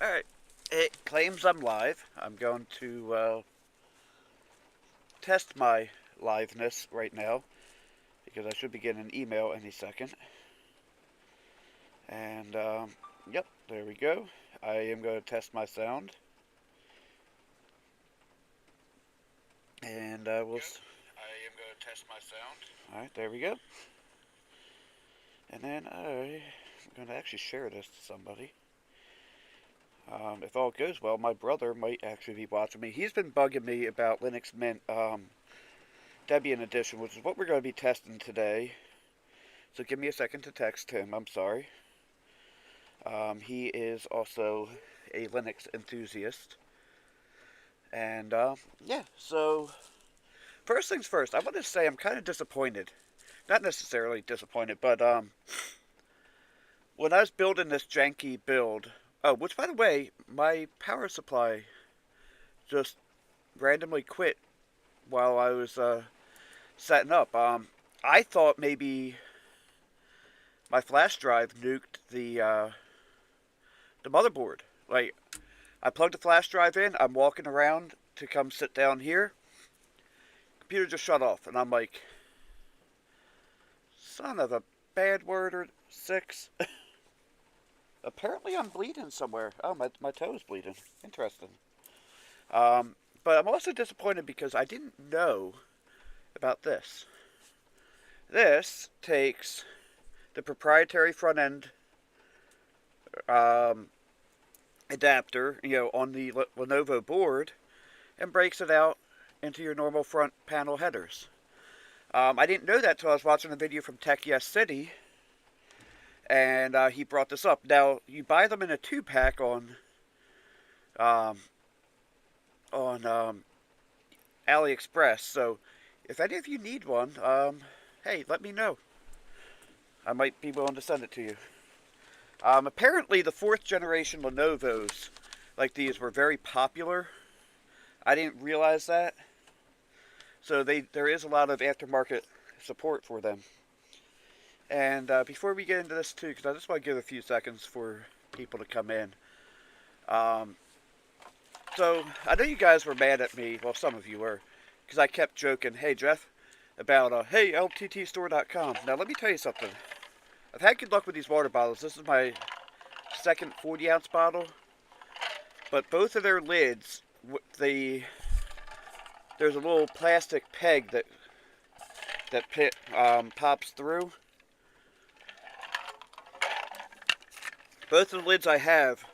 Alright, it claims I'm live. I'm going to test my liveness right now because I should be getting an email any second. And, yep, there we go. I am going to test my sound. And we'll. I am going to test my sound. Alright, there we go. And then I'm going to actually share this to somebody. If all goes well, my brother might actually be watching me. He's been bugging me about Linux Mint Debian Edition, which is what we're going to be testing today. So give me a second to text him. I'm sorry. He is also a Linux enthusiast. And, yeah, so first things first, I want to say I'm kind of disappointed. Not necessarily disappointed, but when I was building this janky build, oh, which by the way, my power supply just randomly quit while I was setting up. I thought maybe my flash drive nuked the motherboard. Like, I plugged the flash drive in, I'm walking around to come sit down here, computer just shut off, and I'm like, son of a bad word or six. Apparently I'm bleeding somewhere. Oh, my toe is bleeding. Interesting. But I'm also disappointed because I didn't know about this. This takes the proprietary front end adapter, on the Lenovo board, and breaks it out into your normal front panel headers. I didn't know that till I was watching a video from Tech Yes City, and he brought this up. Now, you buy them in a 2-pack on AliExpress, so if any of you need one, hey, let me know. I might be willing to send it to you. Apparently, the 4th generation Lenovo's like these were very popular. I didn't realize that. So there is a lot of aftermarket support for them. And before we get into this too, because I just want to give a few seconds for people to come in. So I know you guys were mad at me. Well, some of you were, because I kept joking, "Hey Jeff," about hey LTTstore.com. Now let me tell you something. I've had good luck with these water bottles. This is my second 40-ounce bottle, but both of their lids, there's a little plastic peg that pops through. Both of the lids I have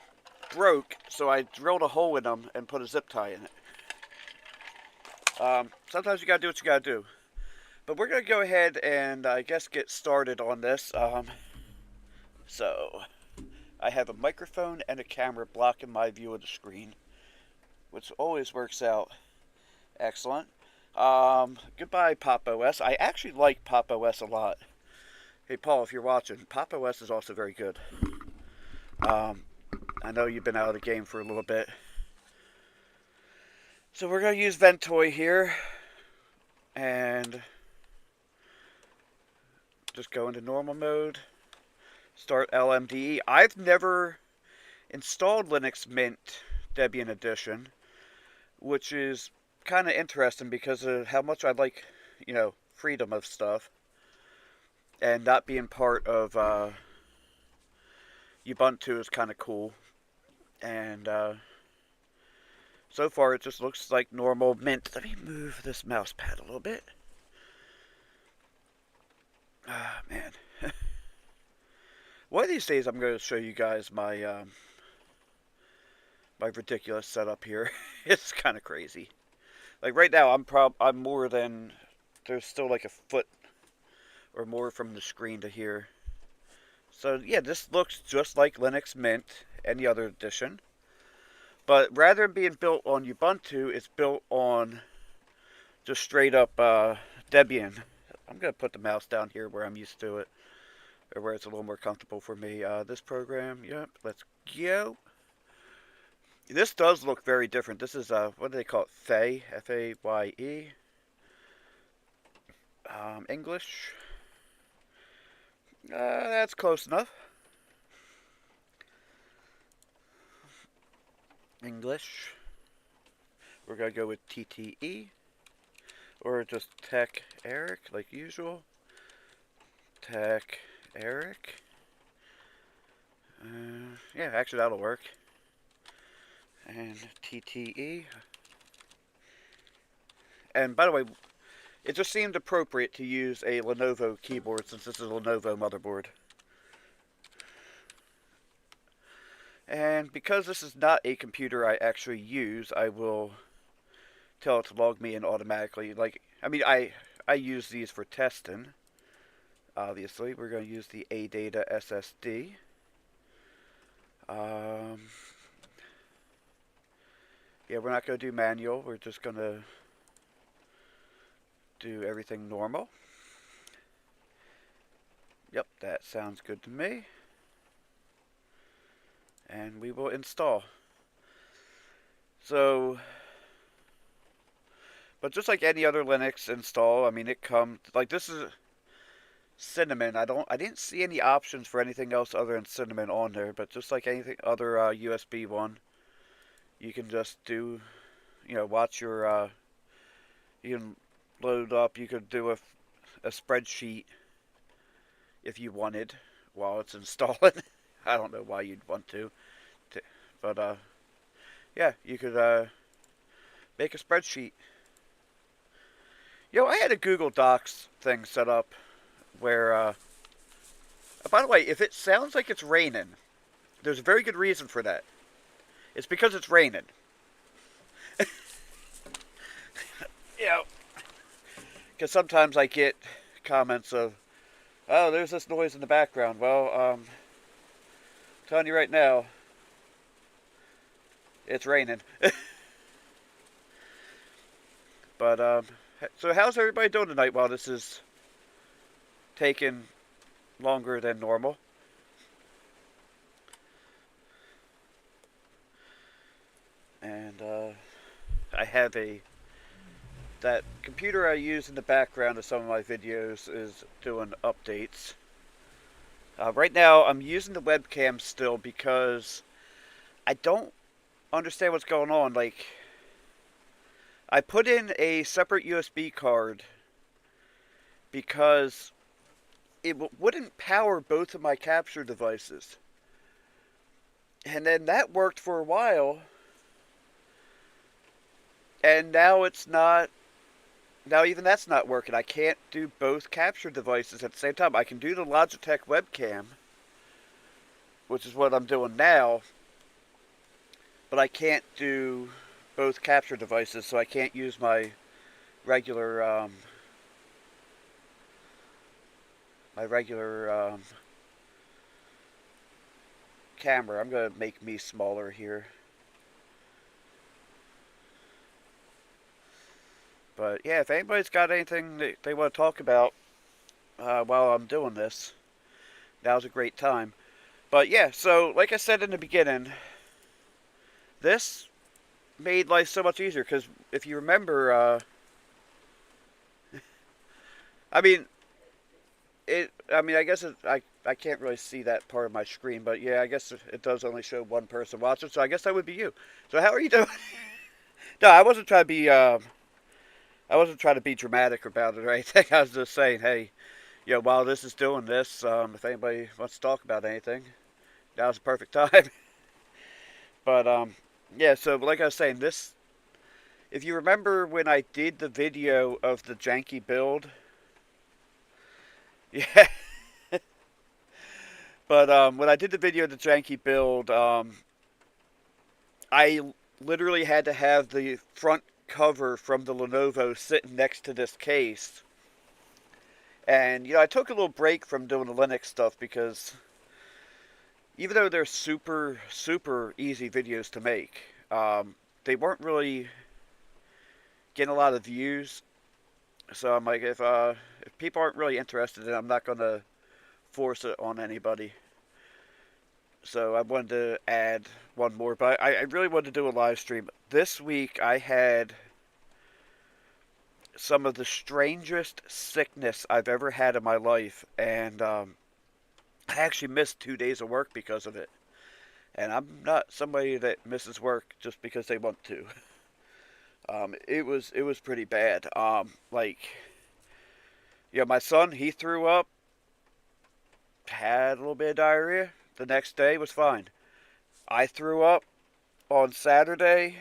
broke, so I drilled a hole in them and put a zip tie in it. Sometimes you gotta do what you gotta do. But we're gonna go ahead and I guess get started on this. So I have a microphone and a camera blocking my view of the screen, which always works out excellent. Goodbye Pop OS. I actually like Pop OS a lot. Hey Paul, if you're watching, Pop OS is also very good. I know you've been out of the game for a little bit. So we're going to use Ventoy here. And just go into normal mode. Start LMDE. I've never installed Linux Mint Debian Edition, which is kind of interesting because of how much I like, freedom of stuff. And not being part of Ubuntu is kind of cool. And so far it just looks like normal Mint. Let me move this mouse pad a little bit. Ah, man. One of these days I'm going to show you guys my my ridiculous setup here. It's kind of crazy. Like right now I'm more than, there's still like a foot or more from the screen to here. So yeah, this looks just like Linux Mint, any other edition. But rather than being built on Ubuntu, it's built on just straight up Debian. I'm going to put the mouse down here where I'm used to it, or where it's a little more comfortable for me. This program, yep, let's go. This does look very different. This is, what do they call it? Faye, F-A-Y-E. English. That's close enough. English. We're going to go with TTE, or just Tech Eric, like usual. Tech Eric. Yeah, actually that'll work. And TTE. And by the way, it just seemed appropriate to use a Lenovo keyboard since this is a Lenovo motherboard. And because this is not a computer I actually use, I will tell it to log me in automatically. Like, I mean, I use these for testing. Obviously, we're going to use the ADATA SSD. Yeah, we're not going to do manual. We're just going to do everything normal. Yep, that sounds good to me. And we will install. So, but just like any other Linux install, I mean, it comes, like this is Cinnamon. I didn't see any options for anything else other than Cinnamon on there, but just like anything other USB one, you can just do, watch your, you can load up, you could do a spreadsheet if you wanted while it's installing. I don't know why you'd want to, but yeah, you could make a spreadsheet. I had a Google Docs thing set up where, by the way, if it sounds like it's raining, there's a very good reason for that. It's because it's raining. Because sometimes I get comments of, oh, there's this noise in the background. Well, I'm telling you right now, it's raining. But, so how's everybody doing tonight while this is taking longer than normal? And, I have that computer I use in the background of some of my videos is doing updates. Right now, I'm using the webcam still because I don't understand what's going on. Like, I put in a separate USB card because it wouldn't power both of my capture devices. And then that worked for a while. And now it's not. Now even that's not working. I can't do both capture devices at the same time. I can do the Logitech webcam, which is what I'm doing now, but I can't do both capture devices, so I can't use my regular camera. I'm gonna make me smaller here. But yeah, if anybody's got anything that they want to talk about while I'm doing this, now's a great time. But yeah, so like I said in the beginning, this made life so much easier because if you remember, I mean, I guess I can't really see that part of my screen, but yeah, I guess it does only show one person watching, so I guess that would be you. So how are you doing? No, I wasn't trying to be dramatic about it or anything. I was just saying, hey, while this is doing this, if anybody wants to talk about anything, now's the perfect time. But yeah, so like I was saying, this, if you remember when I did the video of the janky build, yeah. But when I did the video of the janky build, I literally had to have the front cover from the Lenovo sitting next to this case. And, I took a little break from doing the Linux stuff because even though they're super, super easy videos to make, they weren't really getting a lot of views. So I'm like, if people aren't really interested in it, I'm not going to force it on anybody. So I wanted to add one more, but I really wanted to do a live stream. This week I had some of the strangest sickness I've ever had in my life, and I actually missed 2 days of work because of it. And I'm not somebody that misses work just because they want to. It was pretty bad. My son, he threw up, had a little bit of diarrhea. The next day was fine. I threw up on Saturday.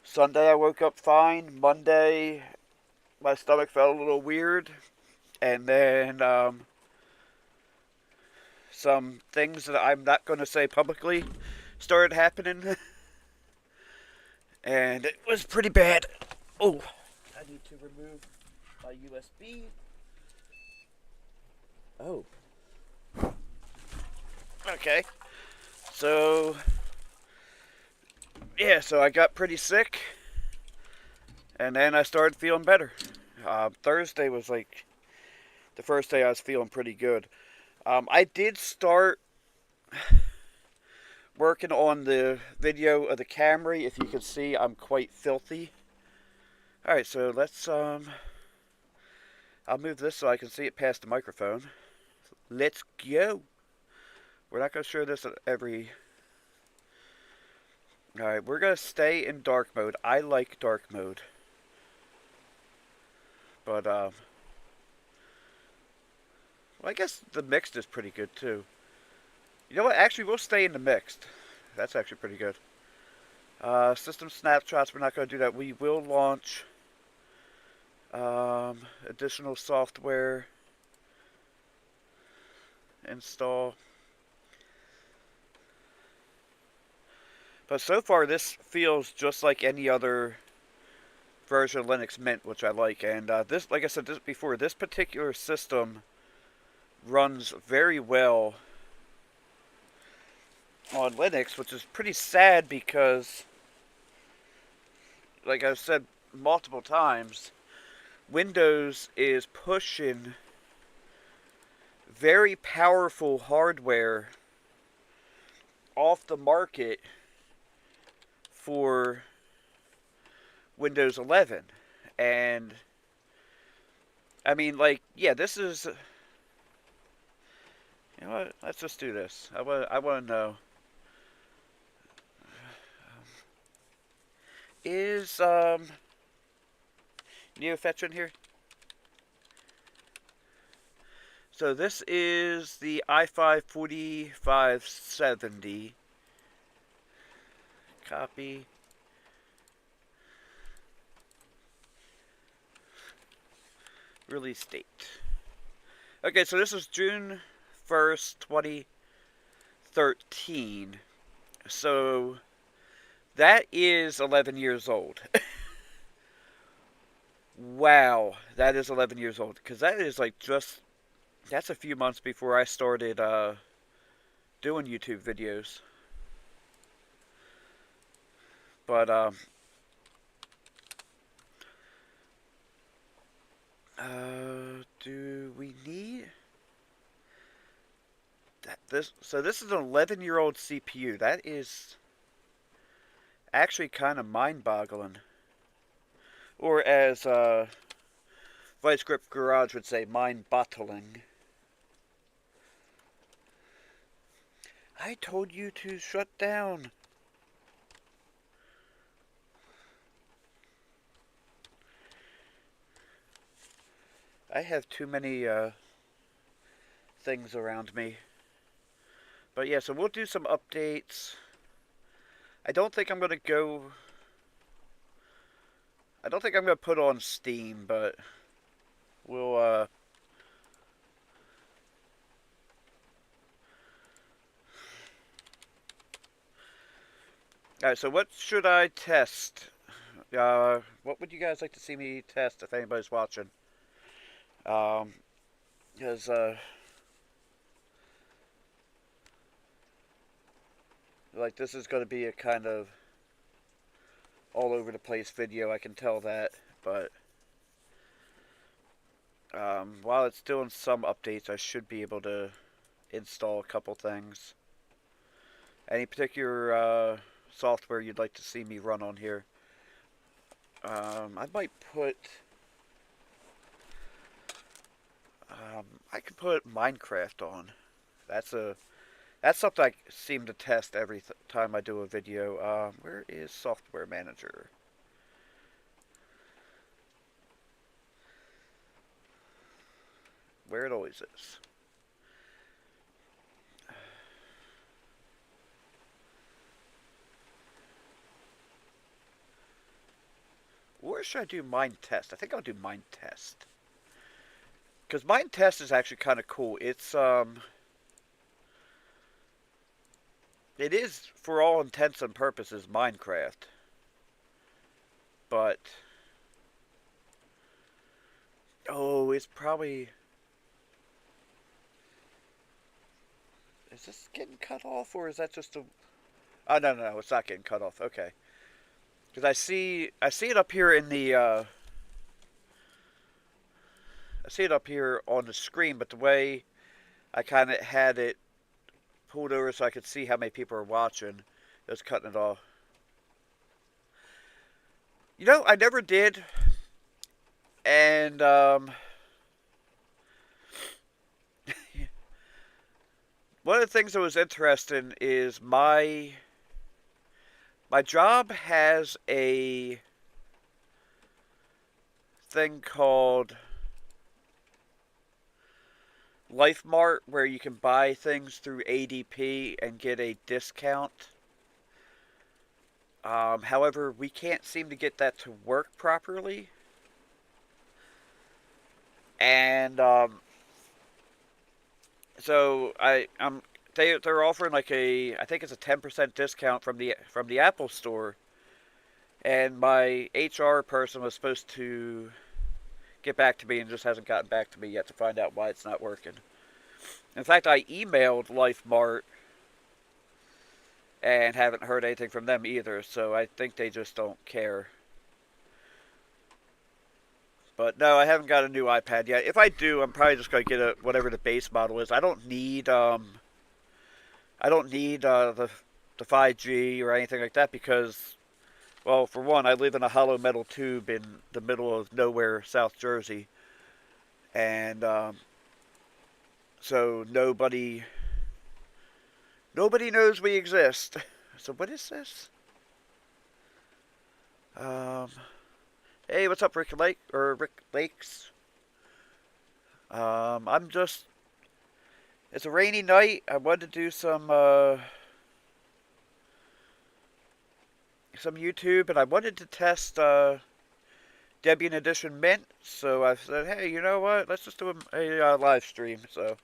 Sunday I woke up fine. Monday my stomach felt a little weird, and then some things that I'm not going to say publicly started happening, and it was pretty bad. Oh, I need to remove my USB. Oh, okay. So, yeah, so I got pretty sick, and then I started feeling better. Thursday was like the first day I was feeling pretty good. I did start working on the video of the Camry. If you can see, I'm quite filthy. Alright, so let's, I'll move this so I can see it past the microphone. Let's go. We're not going to show this at every... Alright, we're going to stay in dark mode. I like dark mode. But, well, I guess the mixed is pretty good, too. You know what? Actually, we'll stay in the mixed. That's actually pretty good. System snapshots, we're not going to do that. We will launch additional software install. But so far, this feels just like any other version of Linux Mint, which I like. And this, like I said before, this particular system runs very well on Linux, which is pretty sad because, like I've said multiple times, Windows is pushing very powerful hardware off the market for Windows 11. And, I mean, like, yeah, this is... You know what? Let's just do this. I want to know. Is, NeoFetch in here? So this is the i5 4570. Copy. Release date. Okay, so this is June 1st, 2013. So that is 11 years old. Wow, that is 11 years old. Because that is like just... That's a few months before I started doing YouTube videos. But, do we need... So this is an 11-year-old CPU. That is actually kind of mind-boggling. Or as Vice Grip Garage would say, mind-bottling. I told you to shut down. I have too many things around me. But yeah, so we'll do some updates. I don't think I'm going to go... I don't think I'm going to put on Steam, but we'll... Alright, so what should I test? What would you guys like to see me test if anybody's watching? Because, like, this is going to be a kind of all over the place video, I can tell that, but while it's doing some updates, I should be able to install a couple things. Any particular software you'd like to see me run on here? I might put... I could put Minecraft on. That's a That's something I seem to test every time I do a video. Where is Software Manager? Where it always is. Or should I do Mind Test? I think I'll do Mind Test. Because Mind Test is actually kind of cool. It is, for all intents and purposes, Minecraft. But, oh, it's probably... Is this getting cut off, or is that just a... Oh, no, it's not getting cut off. Okay. Because I see it up here in the, I see it up here on the screen, but the way I kind of had it pulled over so I could see how many people are watching, it was cutting it off. You know, I never did, and, one of the things that was interesting is my job has a thing called Life Mart where you can buy things through ADP and get a discount. However, we can't seem to get that to work properly. And so they're offering like I think it's a 10% discount from the Apple Store. And my HR person was supposed to get back to me and just hasn't gotten back to me yet to find out why it's not working. In fact, I emailed LifeMart and haven't heard anything from them either, so I think they just don't care. But no, I haven't got a new iPad yet. If I do, I'm probably just going to get whatever the base model is. I don't need the 5G or anything like that because, well, for one, I live in a hollow metal tube in the middle of nowhere, South Jersey, and so nobody knows we exist. So what is this? Hey, what's up, Rick Lakes? It's a rainy night. I wanted to do some YouTube, and I wanted to test Debian Edition Mint. So I said, hey, you know what? Let's just do a live stream. So.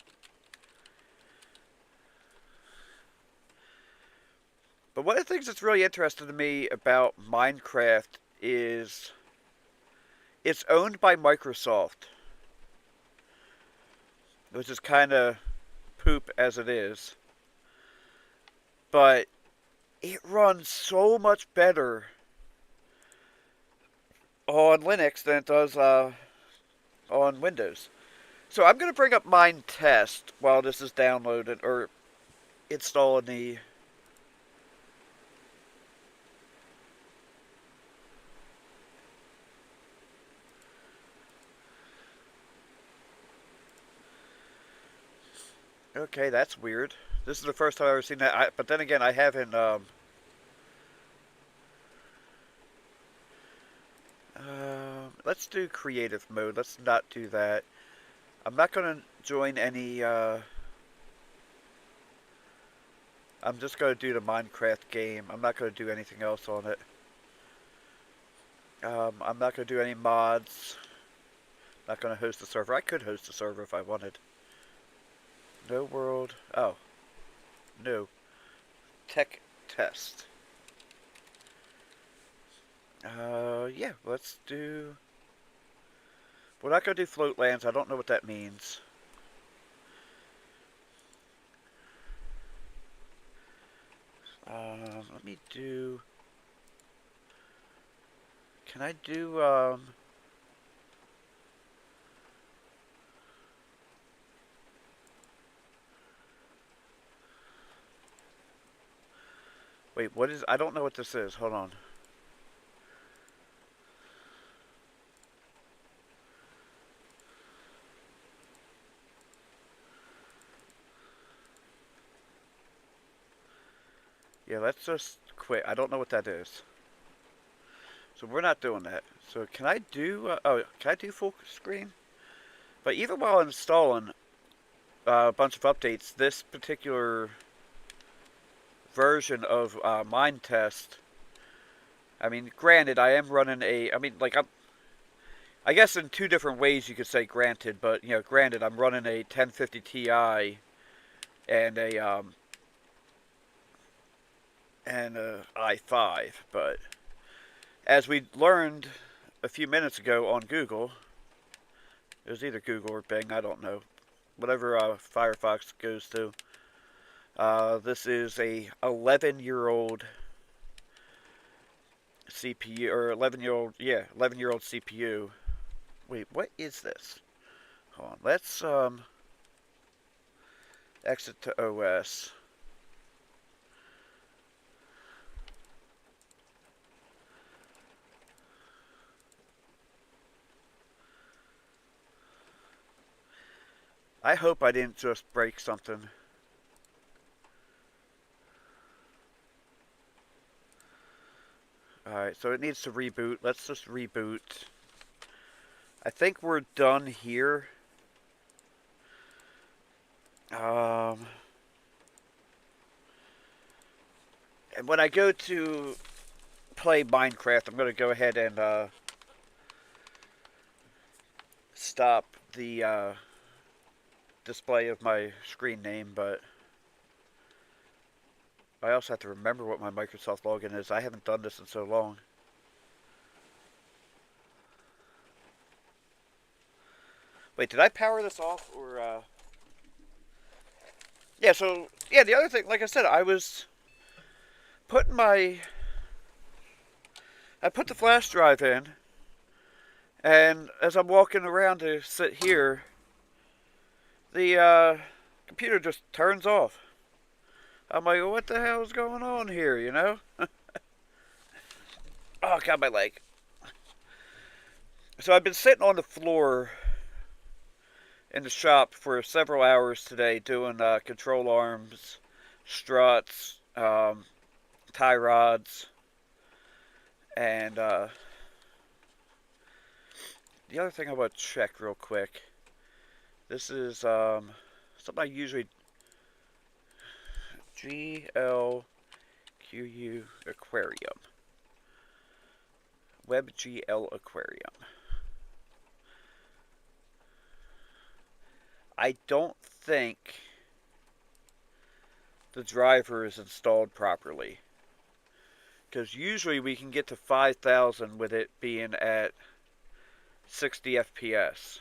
But one of the things that's really interesting to me about Minecraft is it's owned by Microsoft, which is kind of poop as it is. But it runs so much better on Linux than it does on Windows. So I'm going to bring up Mind Test while this is downloaded or installing the... Okay, that's weird. This is the first time I've ever seen that. But then again, I haven't... let's do creative mode. Let's not do that. I'm not going to join any... I'm just going to do the Minecraft game. I'm not going to do anything else on it. I'm not going to do any mods. Not going to host a server. I could host a server if I wanted. No world. Oh. No. Tech test. Yeah, let's do... We're not going to do Floatlands. I don't know what that means. Let me do... Can I do, Wait, what is... I don't know what this is. Hold on. Yeah, let's just quit. I don't know what that is. So we're not doing that. So can I do, can I do full screen? But even while installing a bunch of updates, this particular version of Mind Test, I mean, granted, I am running I guess in two different ways you could say granted, but, granted, I'm running a 1050 Ti and a i5, but as we learned a few minutes ago on Google, it was either Google or Bing, I don't know, whatever Firefox goes to. This is a 11-year-old CPU, or 11-year-old CPU. Wait, what is this? Hold on, let's exit to OS. I hope I didn't just break something. Alright, so it needs to reboot. Let's just reboot. I think we're done here. And when I go to play Minecraft, I'm going to go ahead and stop the display of my screen name, but I also have to remember what my Microsoft login is. I haven't done this in so long. Wait, did I power this off, or, Yeah, so, yeah, the other thing, like I said, I was putting I put the flash drive in, and as I'm walking around to sit here, the computer just turns off. I'm like, what the hell is going on here, you know? Oh, God, my leg. So I've been sitting on the floor in the shop for several hours today doing control arms, struts, tie rods, and the other thing I want to check real quick. This is something I usually GLQU Aquarium. WebGL Aquarium. I don't think the driver is installed properly, because usually we can get to 5,000 with it being at 60 FPS.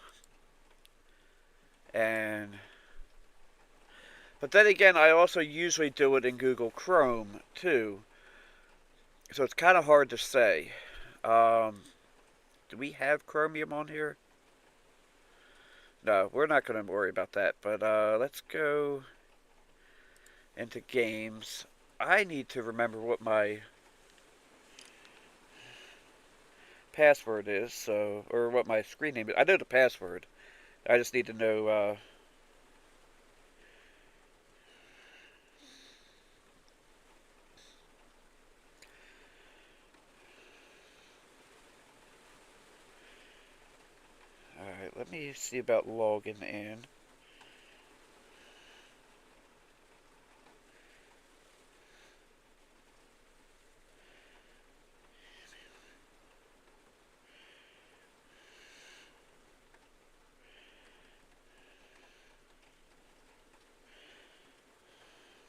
But then again, I also usually do it in Google Chrome too, so it's kind of hard to say. Do we have Chromium on here? No, we're not going to worry about that. But let's go into games. I need to remember what my password is, or what my screen name is. I know the password. I just need to know. Alright, let me see about logging in.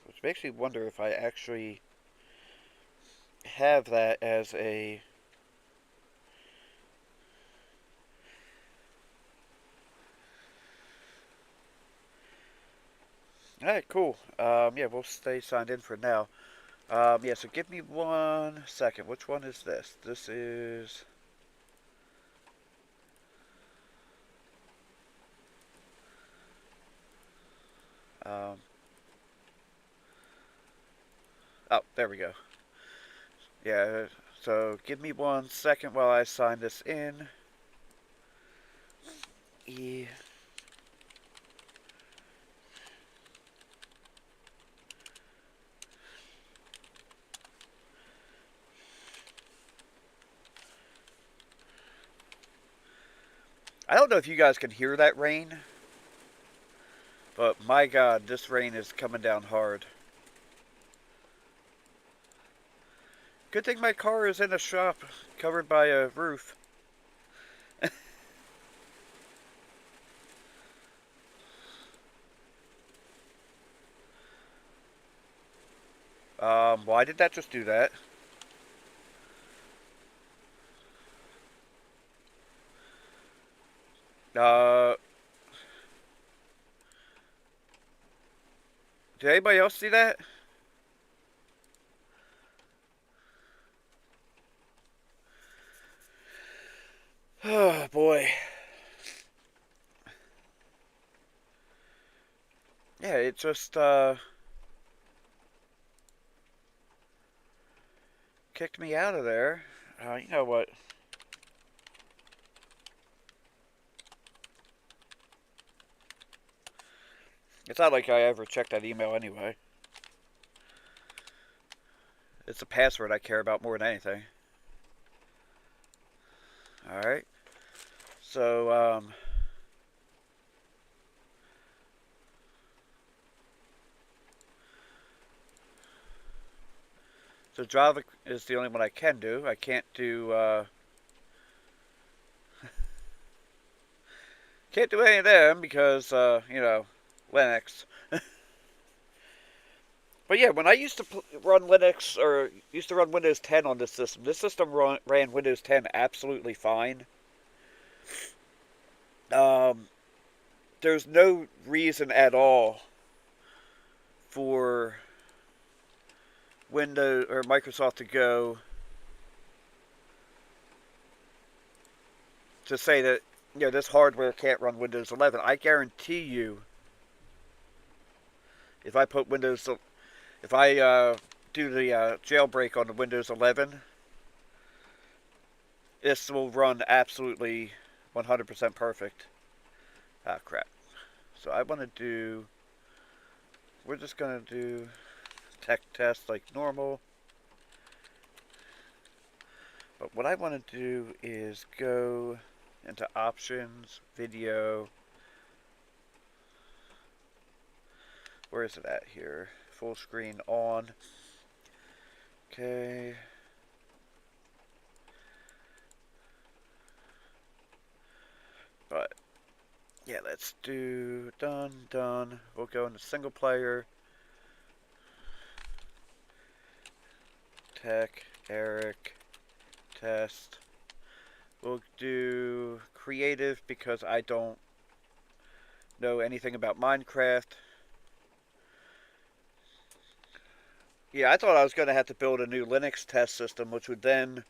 Which makes me wonder if I actually have that as a... Alright, cool. Yeah, we'll stay signed in for now. Yeah, so give me 1 second. Which one is this? This is... oh, there we go. Yeah, so give me 1 second while I sign this in. E... I don't know if you guys can hear that rain, but my God, this rain is coming down hard. Good thing my car is in a shop covered by a roof. Why did that just do that? Uh, did anybody else see that? Oh boy. Yeah, it just kicked me out of there. You know what? It's not like I ever checked that email anyway. It's the password I care about more than anything. Alright. So, so Java is the only one I can do. I can't do, can't do any of them because, you know, Linux. But yeah, when I used to run Linux, or used to run Windows 10 on this system ran Windows 10 absolutely fine. Um, there's no reason at all for Windows or Microsoft to go to say that, you know, this hardware can't run Windows 11. I guarantee you, if I put Windows, if I do the jailbreak on the Windows 11, this will run absolutely 100% perfect. Ah, crap. So I want to do, we're just going to do tech test like normal. But what I want to do is go into options, video. Where is it at here? Full screen on. Okay. But yeah, let's do done. We'll go into single player. Tech, Eric, test. We'll do creative because I don't know anything about Minecraft. Yeah, I thought I was going to have to build a new Linux test system, which would then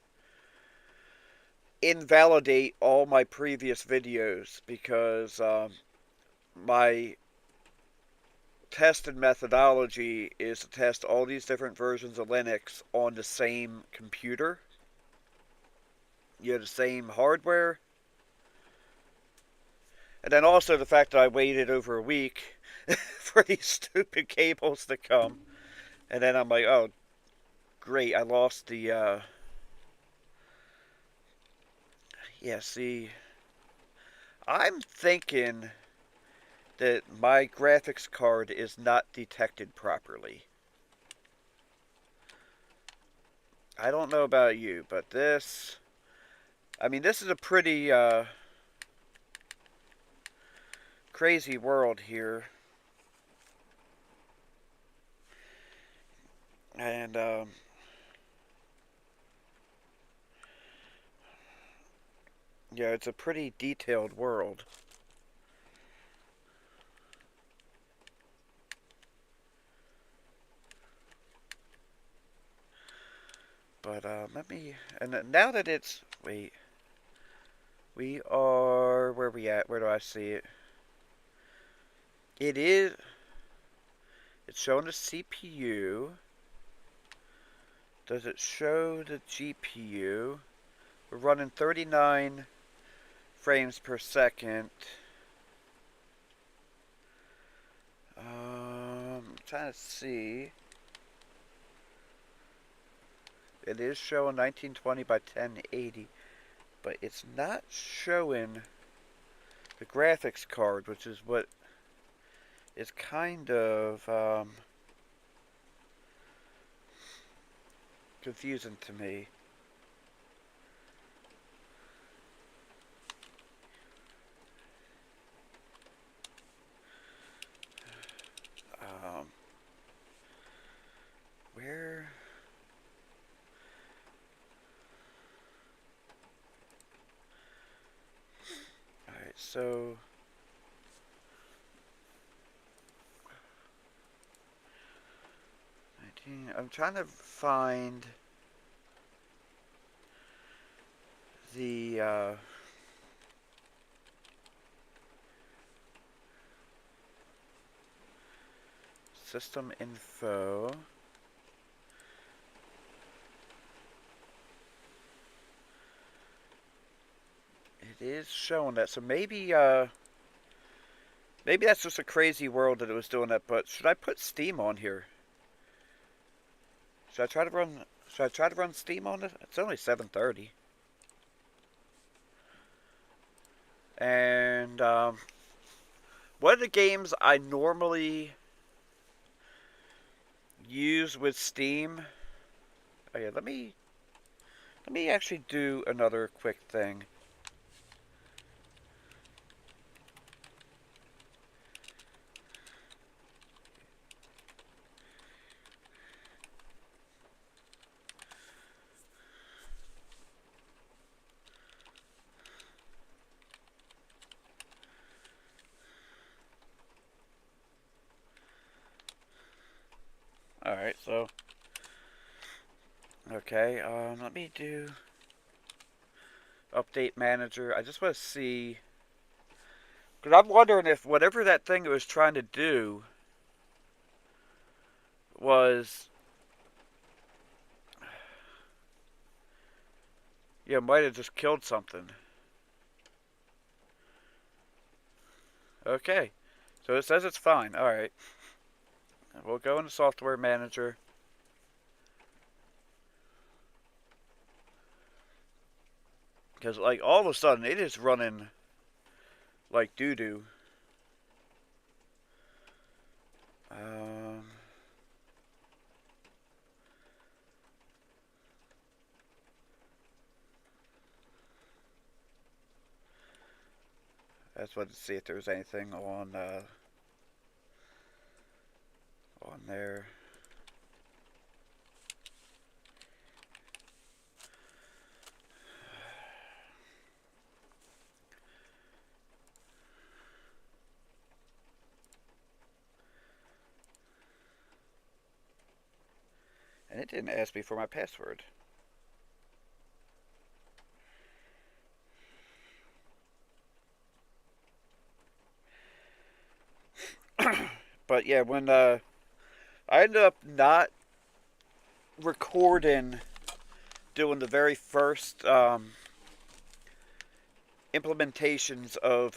invalidate all my previous videos because my tested methodology is to test all these different versions of Linux on the same computer. You know, the same hardware. And then also the fact that I waited over a week for these stupid cables to come. And then I'm like, oh, great, I lost the, yeah, see, I'm thinking that my graphics card is not detected properly. I don't know about you, but this, I mean, this is a pretty crazy world here. And, yeah, it's a pretty detailed world. But, let me, and now that it's, wait, we are, where are we at? Where do I see it? It is, it's showing the CPU. Does it show the GPU? We're running 39 frames per second. I'm trying to see. It is showing 1920 by 1080, but it's not showing the graphics card, which is what is kind of confusing to me. Where? Alright, so... I'm trying to find the system info. It is showing that, so maybe maybe that's just a crazy world that it was doing that. But should I put Steam on here? Should I try to run? Should I try to run Steam on it? It's only 7:30, and one of the games I normally use with Steam. Oh yeah, let me actually do another quick thing. Alright, so okay, let me do update manager. I just want to see, because I'm wondering if whatever that thing it was trying to do was, yeah, might have just killed something. Okay, so it says it's fine. Alright, we'll go into software manager. Because, like, all of a sudden, it is running like doo-doo. I just wanted to see if there was anything on there. And it didn't ask me for my password. But yeah, when I ended up not recording doing the very first implementations of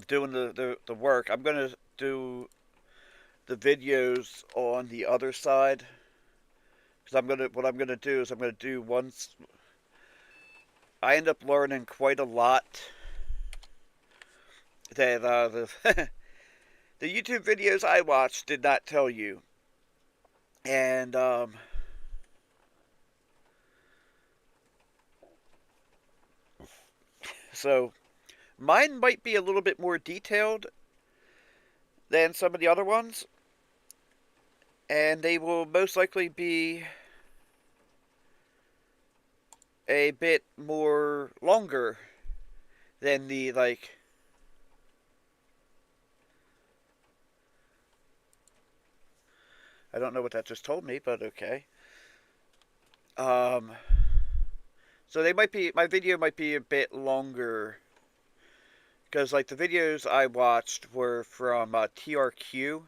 doing the work, I'm gonna do the videos on the other side. Because what I'm gonna do is I'm gonna do once. I end up learning quite a lot that the YouTube videos I watched did not tell you, and so mine might be a little bit more detailed than some of the other ones, and they will most likely be a bit more longer than the, like, I don't know what that just told me, but okay. So they might be, my video might be a bit longer, because, like, the videos I watched were from TRQ.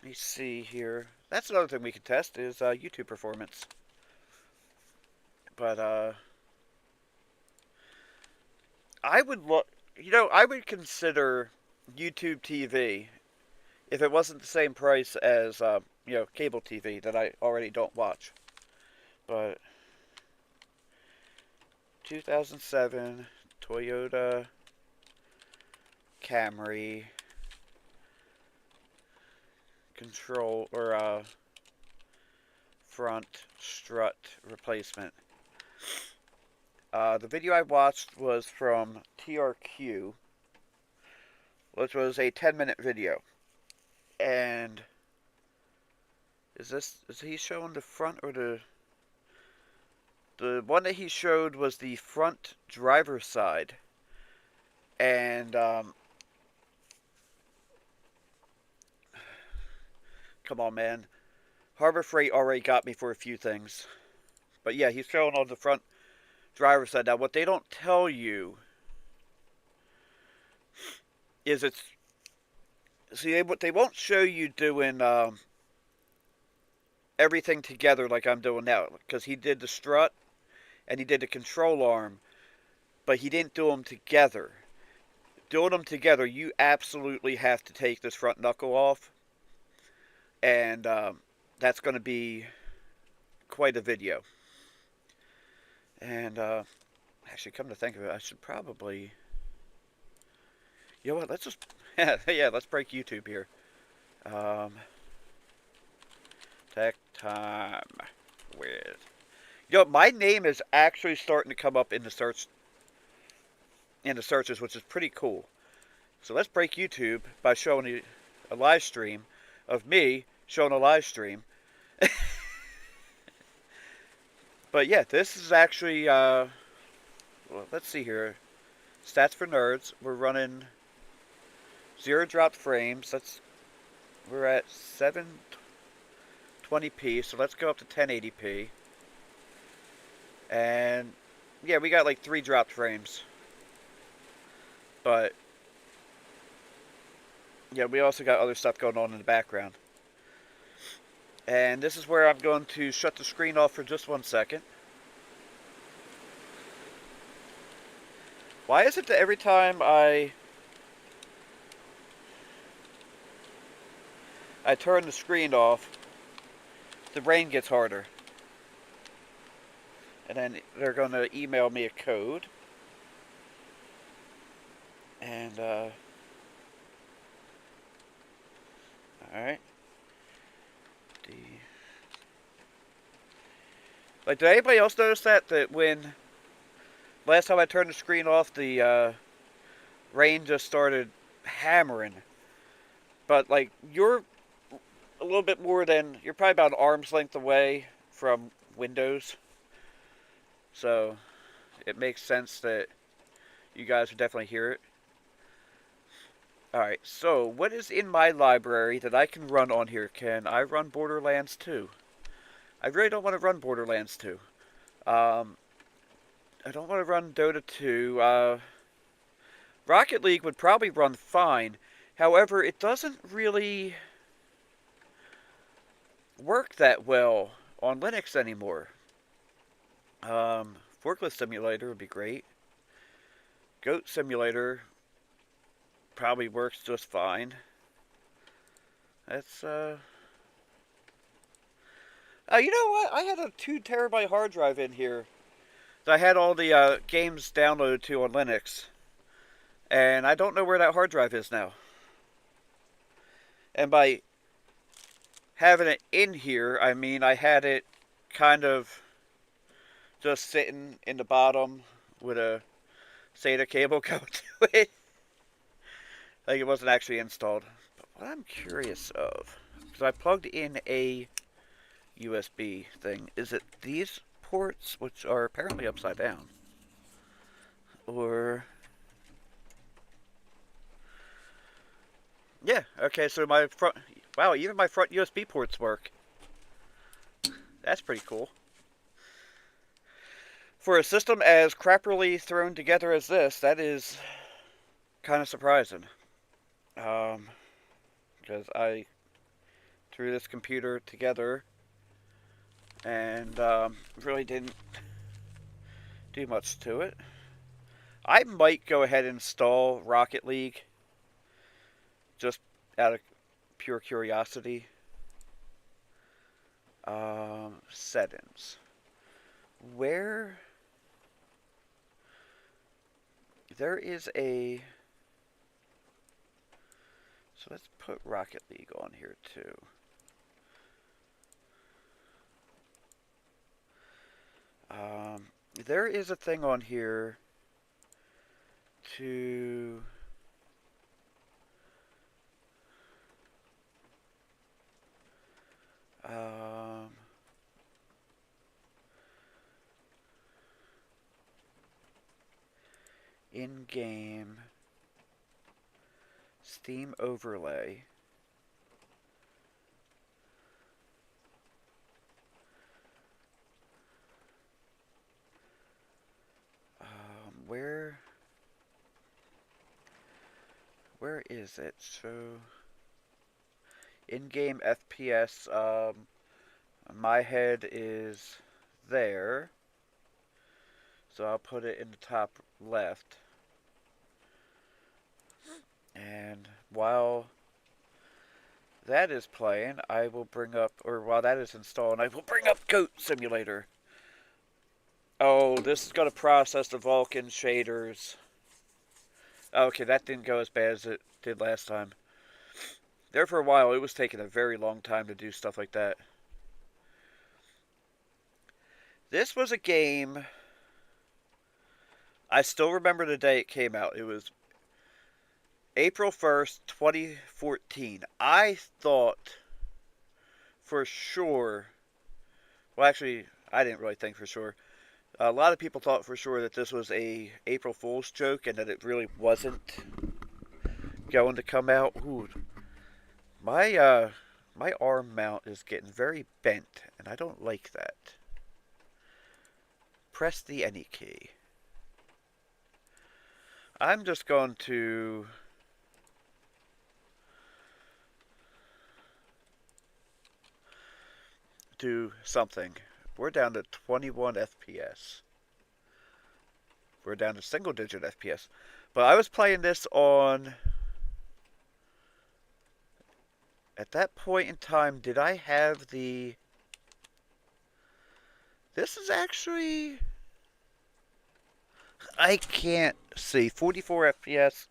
Let me see here. That's another thing we can test is YouTube performance. But I would look, I would consider YouTube TV if it wasn't the same price as cable TV that I already don't watch. But 2007, Toyota Camry control or front strut replacement. The video I watched was from TRQ, which was a 10-minute video. And is he showing the front or the one that he showed was the front driver's side. And come on, man. Harbor Freight already got me for a few things. But yeah, he's showing on the front driver's side. Now, what they don't tell you is they won't show you doing everything together like I'm doing now. Because he did the strut and he did the control arm, but he didn't do them together. Doing them together, you absolutely have to take this front knuckle off. And that's going to be quite a video. And actually, come to think of it, I should probably... You know what, let's just... yeah, let's break YouTube here. Tech Time with... You know, my name is actually starting to come up in the searches, which is pretty cool. So let's break YouTube by showing you a live stream of me showing a live stream. But yeah, this is actually, well, let's see here. Stats for nerds. We're running 0 dropped frames. We're at 720p, so let's go up to 1080p. And yeah, we got like 3 dropped frames. But yeah, we also got other stuff going on in the background. And this is where I'm going to shut the screen off for just 1 second. Why is it that every time I turn the screen off, the rain gets harder? And then they're going to email me a code. And, alright. Like, did anybody else notice that when last time I turned the screen off, the rain just started hammering? But like, you're a little bit more than, you're probably about an arm's length away from windows, so it makes sense that you guys would definitely hear it. Alright, so what is in my library that I can run on here? Can I run Borderlands 2? I really don't want to run Borderlands 2. I don't want to run Dota 2. Rocket League would probably run fine. However, it doesn't really work that well on Linux anymore. Forklift Simulator would be great. Goat Simulator probably works just fine. That's, you know what? I had a 2 terabyte hard drive in here that I had all the games downloaded to on Linux. And I don't know where that hard drive is now. And by having it in here, I mean I had it kind of just sitting in the bottom with a SATA cable going to it. Like, it wasn't actually installed. But what I'm curious of, because I plugged in a USB thing, is it these ports, which are apparently upside down? Or... yeah, okay, so my front... wow, even my front USB ports work. That's pretty cool. For a system as crappily thrown together as this, that is kind of surprising. Because I threw this computer together and really didn't do much to it. I might go ahead and install Rocket League just out of pure curiosity. Settings. Where there is a... So let's put Rocket League on here too. There is a thing on here to... in-game Steam overlay. Where is it? So, in-game FPS, my head is there. So I'll put it in the top left. And while that is playing, I will bring up, or while that is installed, I will bring up Goat Simulator. Oh, this is going to process the Vulkan shaders. Okay, that didn't go as bad as it did last time. There for a while, it was taking a very long time to do stuff like that. This was a game... I still remember the day it came out. It was April 1st, 2014. I thought for sure... Well, actually, I didn't really think for sure. A lot of people thought for sure that this was a April Fool's joke and that it really wasn't going to come out. Ooh, my arm mount is getting very bent, and I don't like that. Press the any key. I'm just going to do something. We're down to 21 FPS. We're down to single-digit FPS. But I was playing this on... At that point in time, did I have the... This is actually... I can't see. 44 FPS.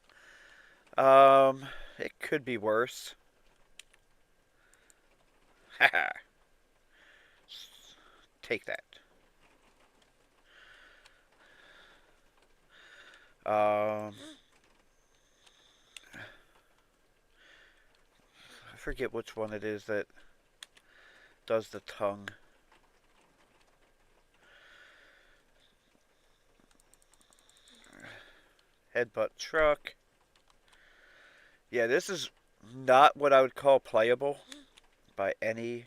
It could be worse. Haha. Take that. I forget which one it is that does the tongue. Headbutt truck. Yeah, this is not what I would call playable by any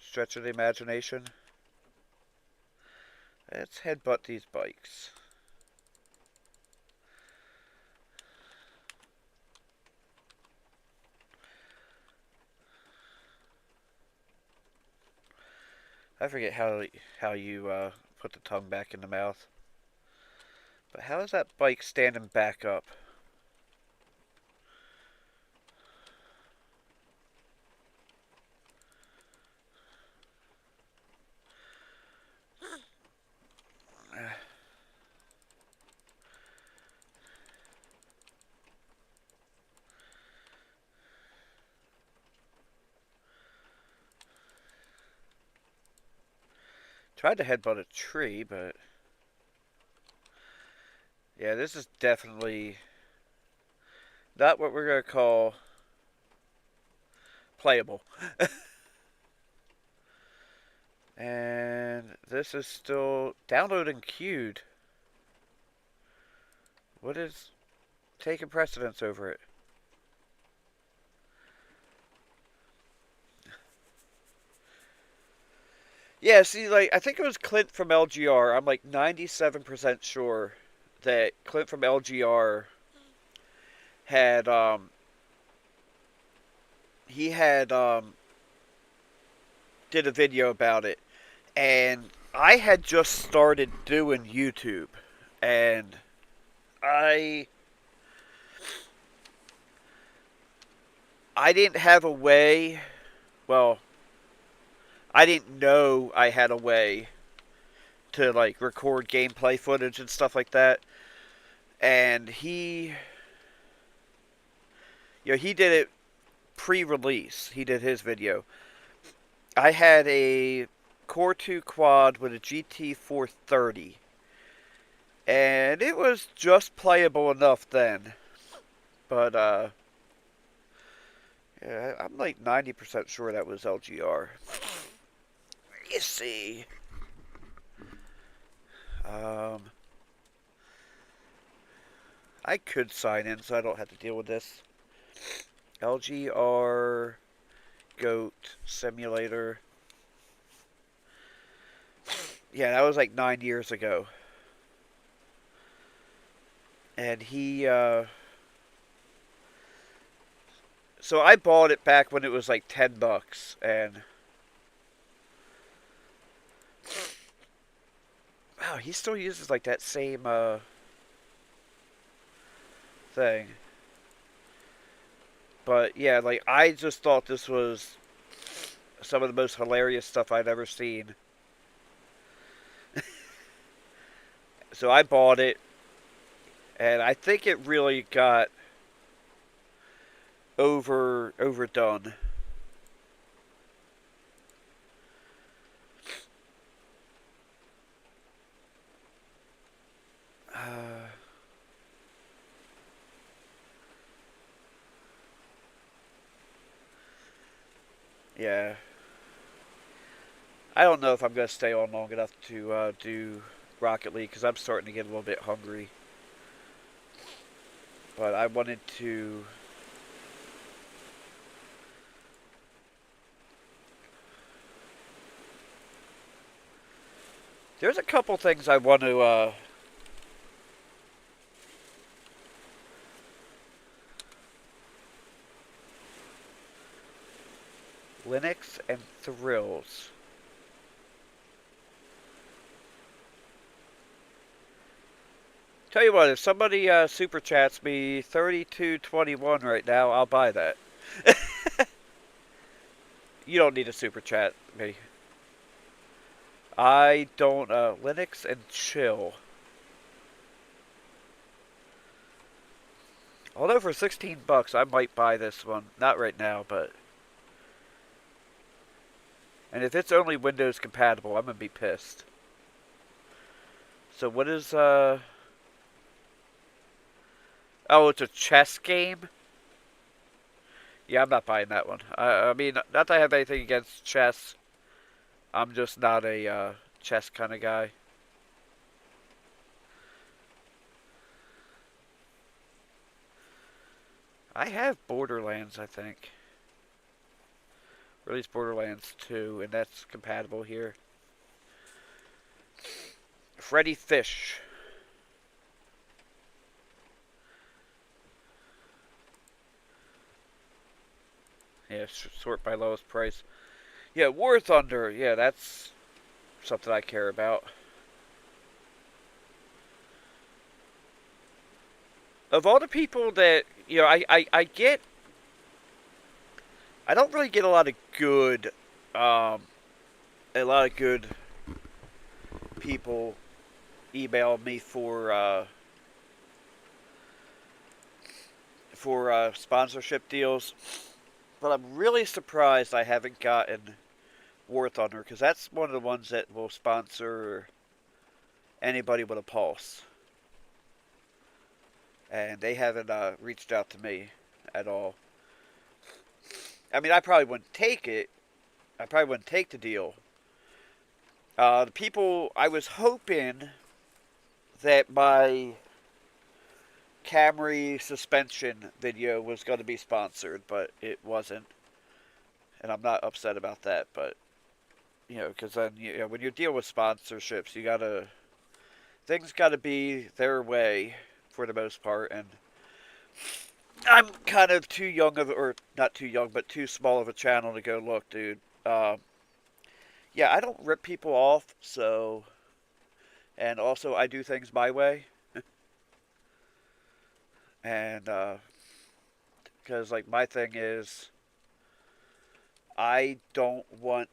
stretch of the imagination. Let's headbutt these bikes. I forget how you put the tongue back in the mouth. But how is that bike standing back up? Tried to headbutt a tree, but... Yeah, this is definitely not what we're going to call playable. And this is still downloading queued. What is taking precedence over it? Yeah, see, like, I think it was Clint from LGR. I'm like 97% sure that Clint from LGR had, he had, did a video about it. And I had just started doing YouTube. And I didn't have a way, well, I didn't know I had a way to, like, record gameplay footage and stuff like that. and he did it pre-release. He did his video. I had a Core 2 quad with a GT 430, and it was just playable enough then. But yeah, I'm like 90% sure that was LGR. You see. Um, I could sign in so I don't have to deal with this. LGR Goat Simulator. Yeah, that was like 9 years ago. And so I bought it back when it was like $10, and wow, he still uses like that same thing. But yeah, like I just thought this was some of the most hilarious stuff I'd ever seen. So I bought it, and I think it really got overdone. Uh, yeah, I don't know if I'm gonna stay on long enough to do Rocket League because I'm starting to get a little bit hungry. But I wanted to. There's a couple things I want to. Linux and Thrills. Tell you what, if somebody super chats me 3221 right now, I'll buy that. You don't need a super chat me. I don't. Linux and Chill. Although for $16, I might buy this one. Not right now, but. And if it's only Windows compatible, I'm gonna be pissed. So what is Oh, it's a chess game? Yeah, I'm not buying that one. I mean, not that I have anything against chess. I'm just not a chess kind of guy. I have Borderlands, I think. Or at least Borderlands 2, and that's compatible here. Freddy Fish. Yeah, sort by lowest price. Yeah, War Thunder. Yeah, that's something I care about. Of all the people that, I get, I don't really get a lot of good people email me for sponsorship deals, but I'm really surprised I haven't gotten War Thunder because that's one of the ones that will sponsor anybody with a pulse, and they haven't reached out to me at all. I mean, I probably wouldn't take it. I probably wouldn't take the deal. The people, I was hoping that my Camry suspension video was going to be sponsored, but it wasn't. And I'm not upset about that, but, because then, when you deal with sponsorships, things gotta be their way for the most part, and I'm kind of too young or not too young, but too small of a channel to go, look, dude, yeah, I don't rip people off, so, and also I do things my way, and, because, like, my thing is, I don't want,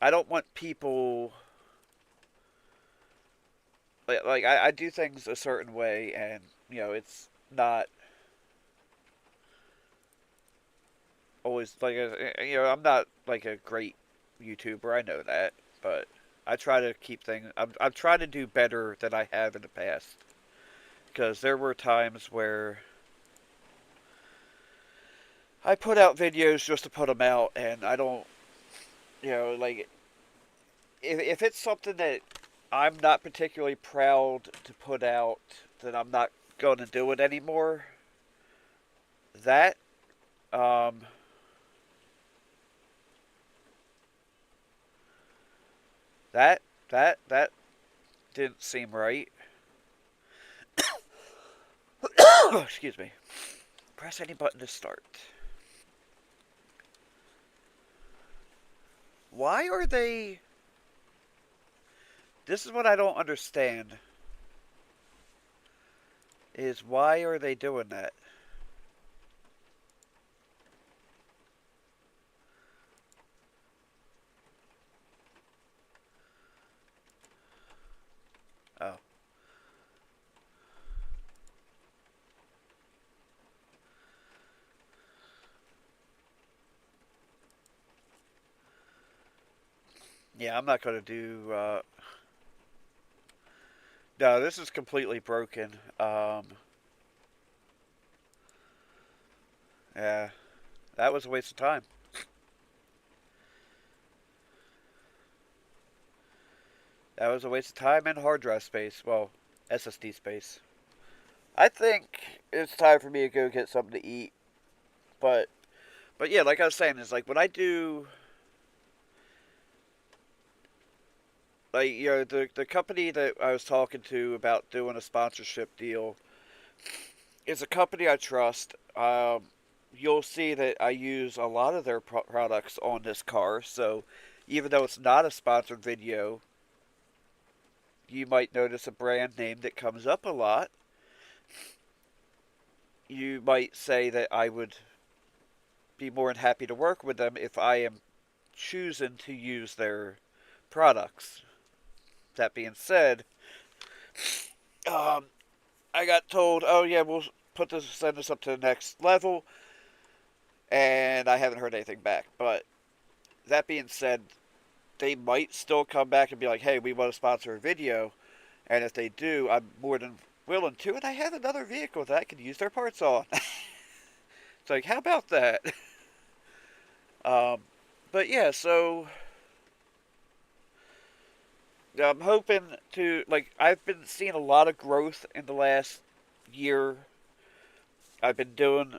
I don't want people I do things a certain way, and it's not always like I'm not like a great YouTuber. I know that, but I try to keep things. I'm trying to do better than I have in the past, because there were times where I put out videos just to put them out, and I don't, like if it's something that I'm not particularly proud to put out, then I'm not going to do it anymore. That um that that didn't seem right. Excuse me. Press any button to start. Why are they? This is what I don't understand. Is why are they doing that? Oh, yeah. I'm not gonna do. No, this is completely broken. Yeah, that was a waste of time. That was a waste of time and hard drive space. Well, SSD space. I think it's time for me to go get something to eat. But yeah, like I was saying, is like when I do like the company that I was talking to about doing a sponsorship deal is a company I trust. You'll see that I use a lot of their products on this car, so even though it's not a sponsored video, you might notice a brand name that comes up a lot. You might say that I would be more than happy to work with them if I am choosing to use their products. That being said, um, I got told, oh yeah, we'll send this up to the next level, and I haven't heard anything back. But that being said, they might still come back and be like, hey, we want to sponsor a video, and if they do, I'm more than willing to, and I have another vehicle that I can use their parts on. It's like, how about that? Um, but yeah, so I'm hoping to, like, I've been seeing a lot of growth in the last year. I've been doing,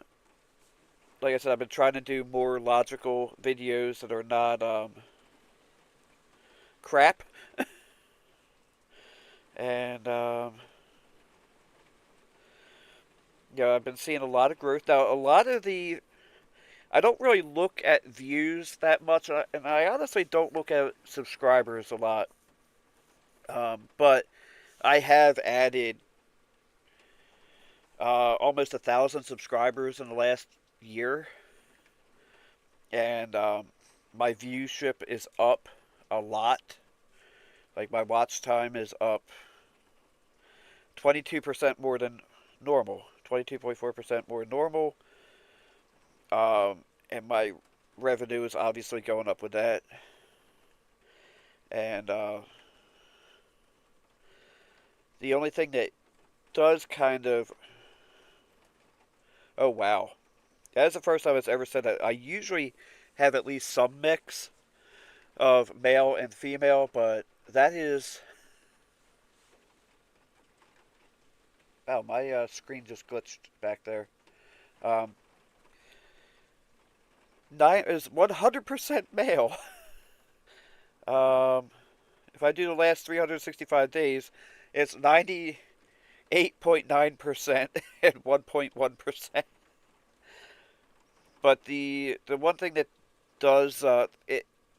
like I said, I've been trying to do more logical videos that are not crap. And I've been seeing a lot of growth. Now, a lot of the I don't really look at views that much, and I honestly don't look at subscribers a lot. But I have added almost 1,000 subscribers in the last year, and my viewership is up a lot. Like my watch time is up 22% more than normal, 22.4% more than normal, and my revenue is obviously going up with that. And the only thing that does kind of, oh wow, that is the first time it's ever said that. I usually have at least some mix of male and female, but that is, wow, my screen just glitched back there. Um, nine is 100% male. Um, if I do the last 365 days, it's 98.9% and 1.1%. But the one thing that does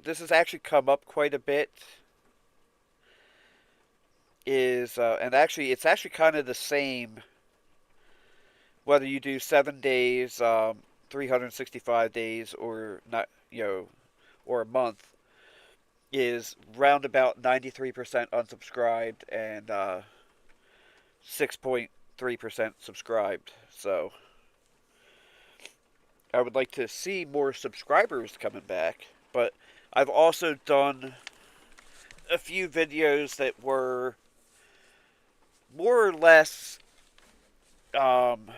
this has actually come up quite a bit is and actually it's actually kind of the same whether you do 7 days, 365 days, or not, or a month, is round about 93% unsubscribed and 6.3% subscribed. So I would like to see more subscribers coming back. But I've also done a few videos that were more or less, um,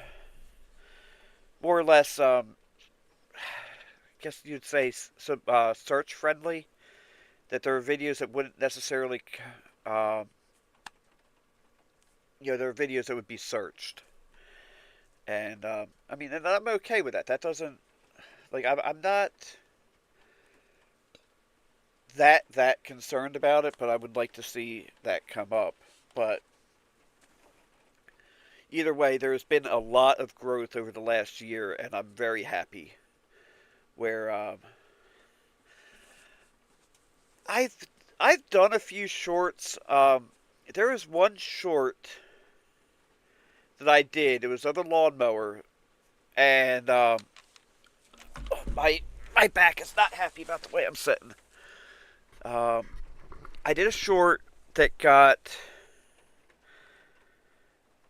more or less, I guess you'd say search friendly. That there are videos that wouldn't necessarily, um, there are videos that would be searched, and I mean, and I'm okay with that. That doesn't like I'm not that concerned about it, but I would like to see that come up. But either way, there's been a lot of growth over the last year, and I'm very happy. Where I've I've done a few shorts. There was one short that I did. It was of a lawnmower, and my back is not happy about the way I'm sitting. Um, I did a short that got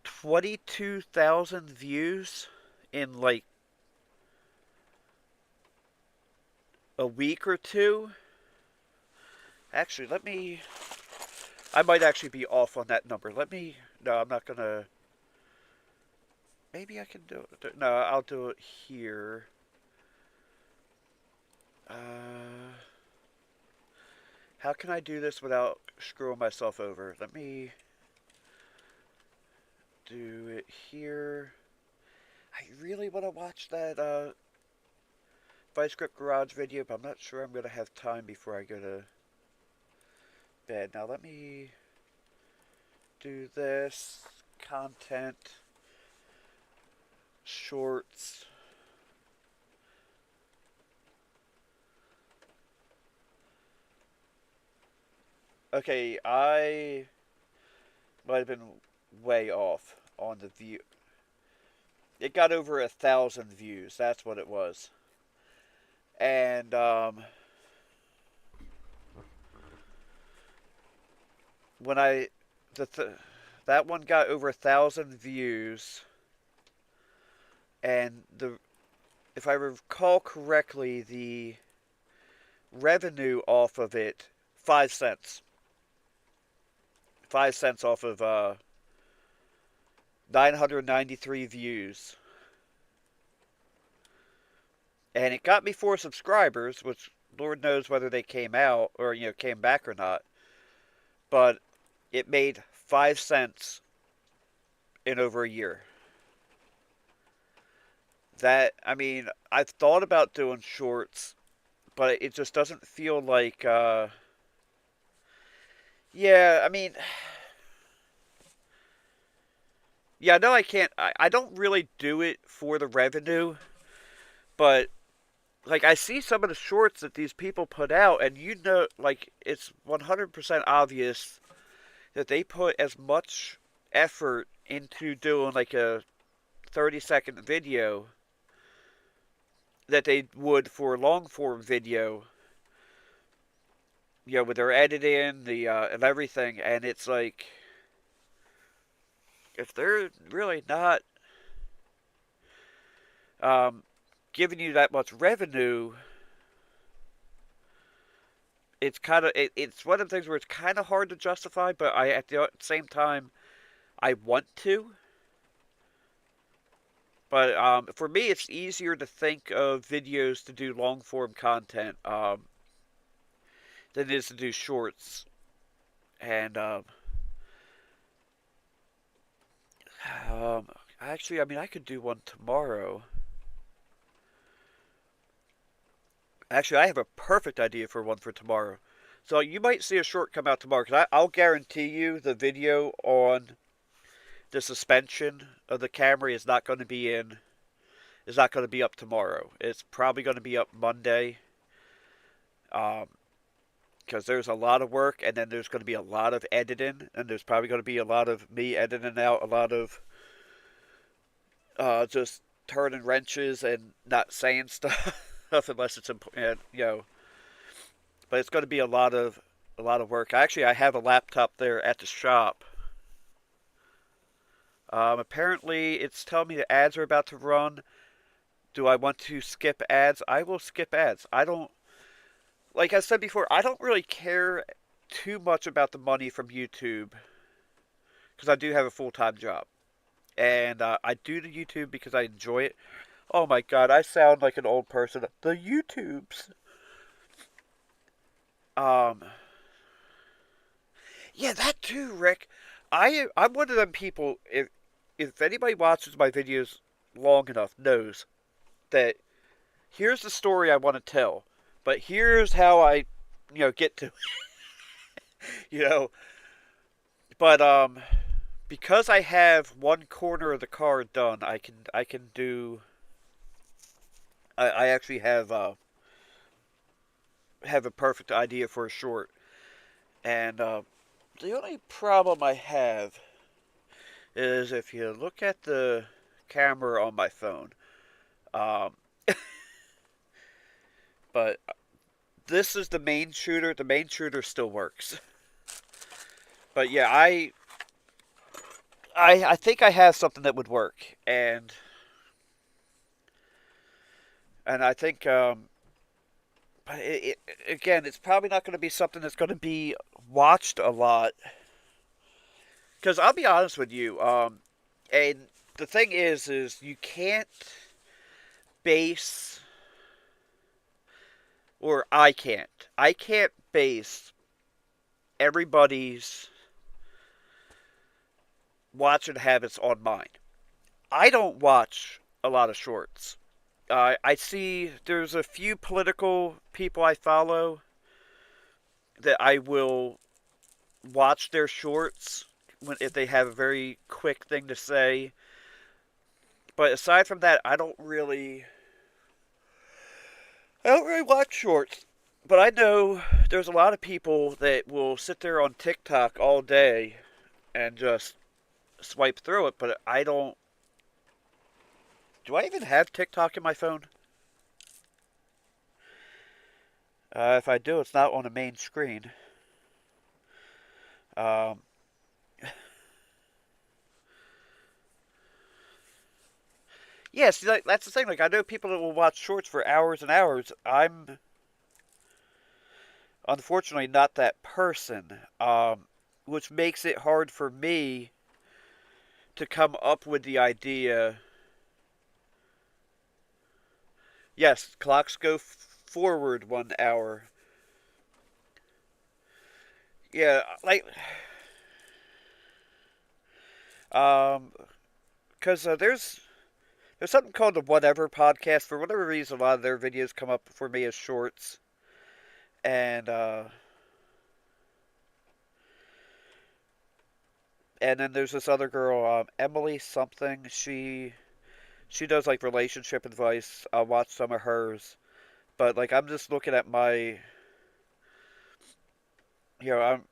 22,000 views in like a week or two. Actually, let me. I might actually be off on that number. Let me. No, I'm not gonna. Maybe I can do it. No, I'll do it here. How can I do this without screwing myself over? Let me do it here. I really want to watch that Vice Grip Garage video, but I'm not sure I'm going to have time before I go to bed. Now let me do this. Content. Shorts. Okay, I might have been way off on the view. It got over 1,000 views. That's what it was. And when that one got over 1,000 views, and if I recall correctly, the revenue off of it 5 cents. 5 cents off of 993 views. And it got me 4 subscribers, which Lord knows whether they came out or came back or not. But it made 5 cents in over a year. That, I mean, I've thought about doing shorts, but it just doesn't feel like, yeah, I mean, yeah, no, I can't, I don't really do it for the revenue, but, like, I see some of the shorts that these people put out, and like, it's 100% obvious that they put as much effort into doing, like, a 30-second video that they would for a long-form video, with their editing, and everything, and it's like, if they're really not um, giving you that much revenue, it's kind of it's one of the things where it's kind of hard to justify, but I at the same time I want to. But for me, it's easier to think of videos to do long form content than it is to do shorts. And actually, I mean, I could do one tomorrow. Actually, I have a perfect idea for one for tomorrow. So you might see a short come out tomorrow, because I'll guarantee you the video on the suspension of the Camry is not going to be up tomorrow. It's probably going to be up Monday. Because there's a lot of work, and then there's going to be a lot of editing, and there's probably going to be a lot of me editing out a lot of just turning wrenches and not saying stuff unless it's important, But it's going to be a lot of work. Actually, I have a laptop there at the shop Apparently, it's telling me the ads are about to run. Do I want to skip ads? I will skip ads. I don't, like I said before, I don't really care too much about the money from YouTube because I do have a full-time job. And I do the YouTube because I enjoy it. Oh my god, I sound like an old person. The YouTubes. Um, yeah, that too, Rick. I'm one of them people. If anybody watches my videos long enough, knows that here's the story I want to tell, but here's how I, get to, you know. But because I have one corner of the car done, I can do. I actually have a perfect idea for a short, and the only problem I have is if you look at the camera on my phone. Um, but this is the main shooter. The main shooter still works. But yeah, I think I have something that would work, and I think but again, it's probably not going to be something that's going to be watched a lot. Because I'll be honest with you, and the thing is you can't base, or I can't base everybody's watching habits on mine. I don't watch a lot of shorts. I see there's a few political people I follow that I will watch their shorts if they have a very quick thing to say. But aside from that, I don't really watch shorts. But I know there's a lot of people that will sit there on TikTok all day and just swipe through it. But I don't. Do I even have TikTok in my phone? If I do, it's not on the main screen. Um, yeah, see, that's the thing. Like, I know people that will watch shorts for hours and hours. I'm unfortunately not that person, which makes it hard for me to come up with the idea. Yes, clocks go forward 1 hour. Yeah, like, um, because there's something called the Whatever podcast. For whatever reason, a lot of their videos come up for me as shorts, and then there's this other girl, Emily something. She does like relationship advice. I'll watch some of hers, but like I'm just looking at my, I'm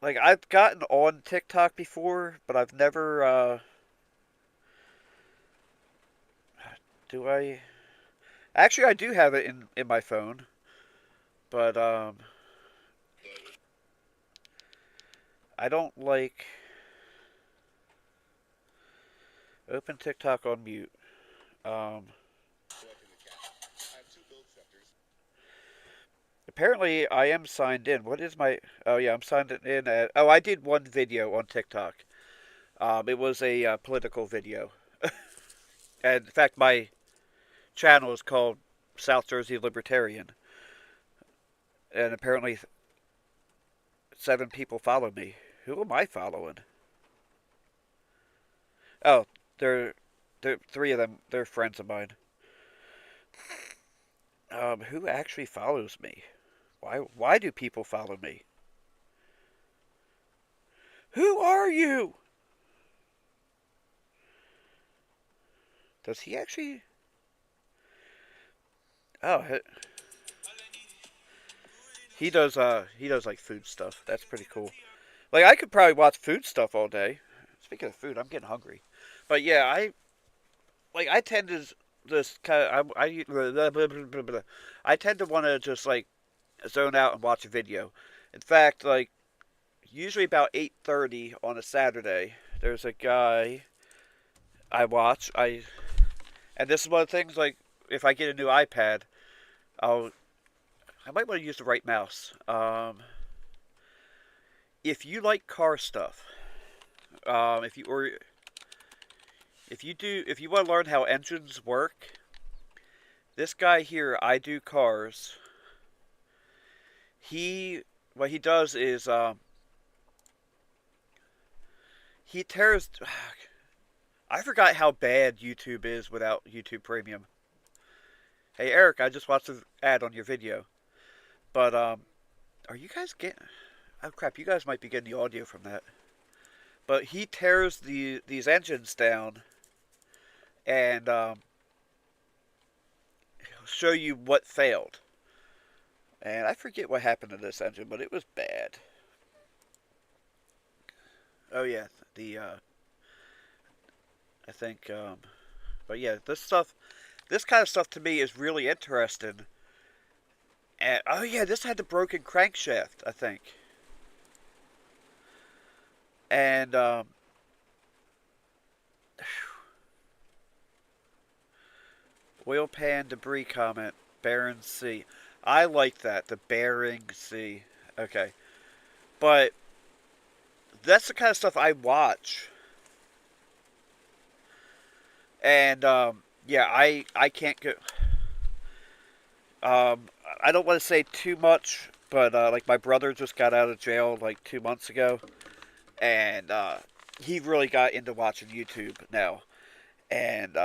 like I've gotten on TikTok before, but I've never. Do I? Actually, I do have it in my phone, but I don't like open TikTok on mute. Um, Apparently, I am signed in. What is my? Oh yeah, I'm signed in at. Oh, I did one video on TikTok. It was a political video, and in fact, my channel is called South Jersey Libertarian, and apparently 7 people follow me. Who am I following? Oh, they're 3 of them. They're friends of mine. Who actually follows me? Why do people follow me? Who are you? Does he actually? Oh, he does like food stuff. That's pretty cool. Like I could probably watch food stuff all day. Speaking of food, I'm getting hungry. But yeah, I tend to just kind of I tend to want to just like zone out and watch a video. In fact, like usually about 8:30 on a Saturday, there's a guy I watch. And this is one of the things, like, if I get a new iPad, I'll I might want to use the right mouse. If you like car stuff, if you or if you want to learn how engines work, this guy here, I Do Cars. What he does is he tears. I forgot how bad YouTube is without YouTube Premium. Hey Eric, I just watched the ad on your video. But are you guys getting? Oh crap! You guys might be getting the audio from that. But he tears these engines down and show you what failed. And I forget what happened to this engine, but it was bad. Oh yeah, I think but yeah, this kind of stuff to me is really interesting. And oh yeah, this had the broken crankshaft, I think. And oil pan debris comment, Bering Sea. I like that, the Bering Sea. Okay. But that's the kind of stuff I watch. And yeah, I can't go. I don't want to say too much, but like my brother just got out of jail like 2 months ago, and he really got into watching YouTube now, and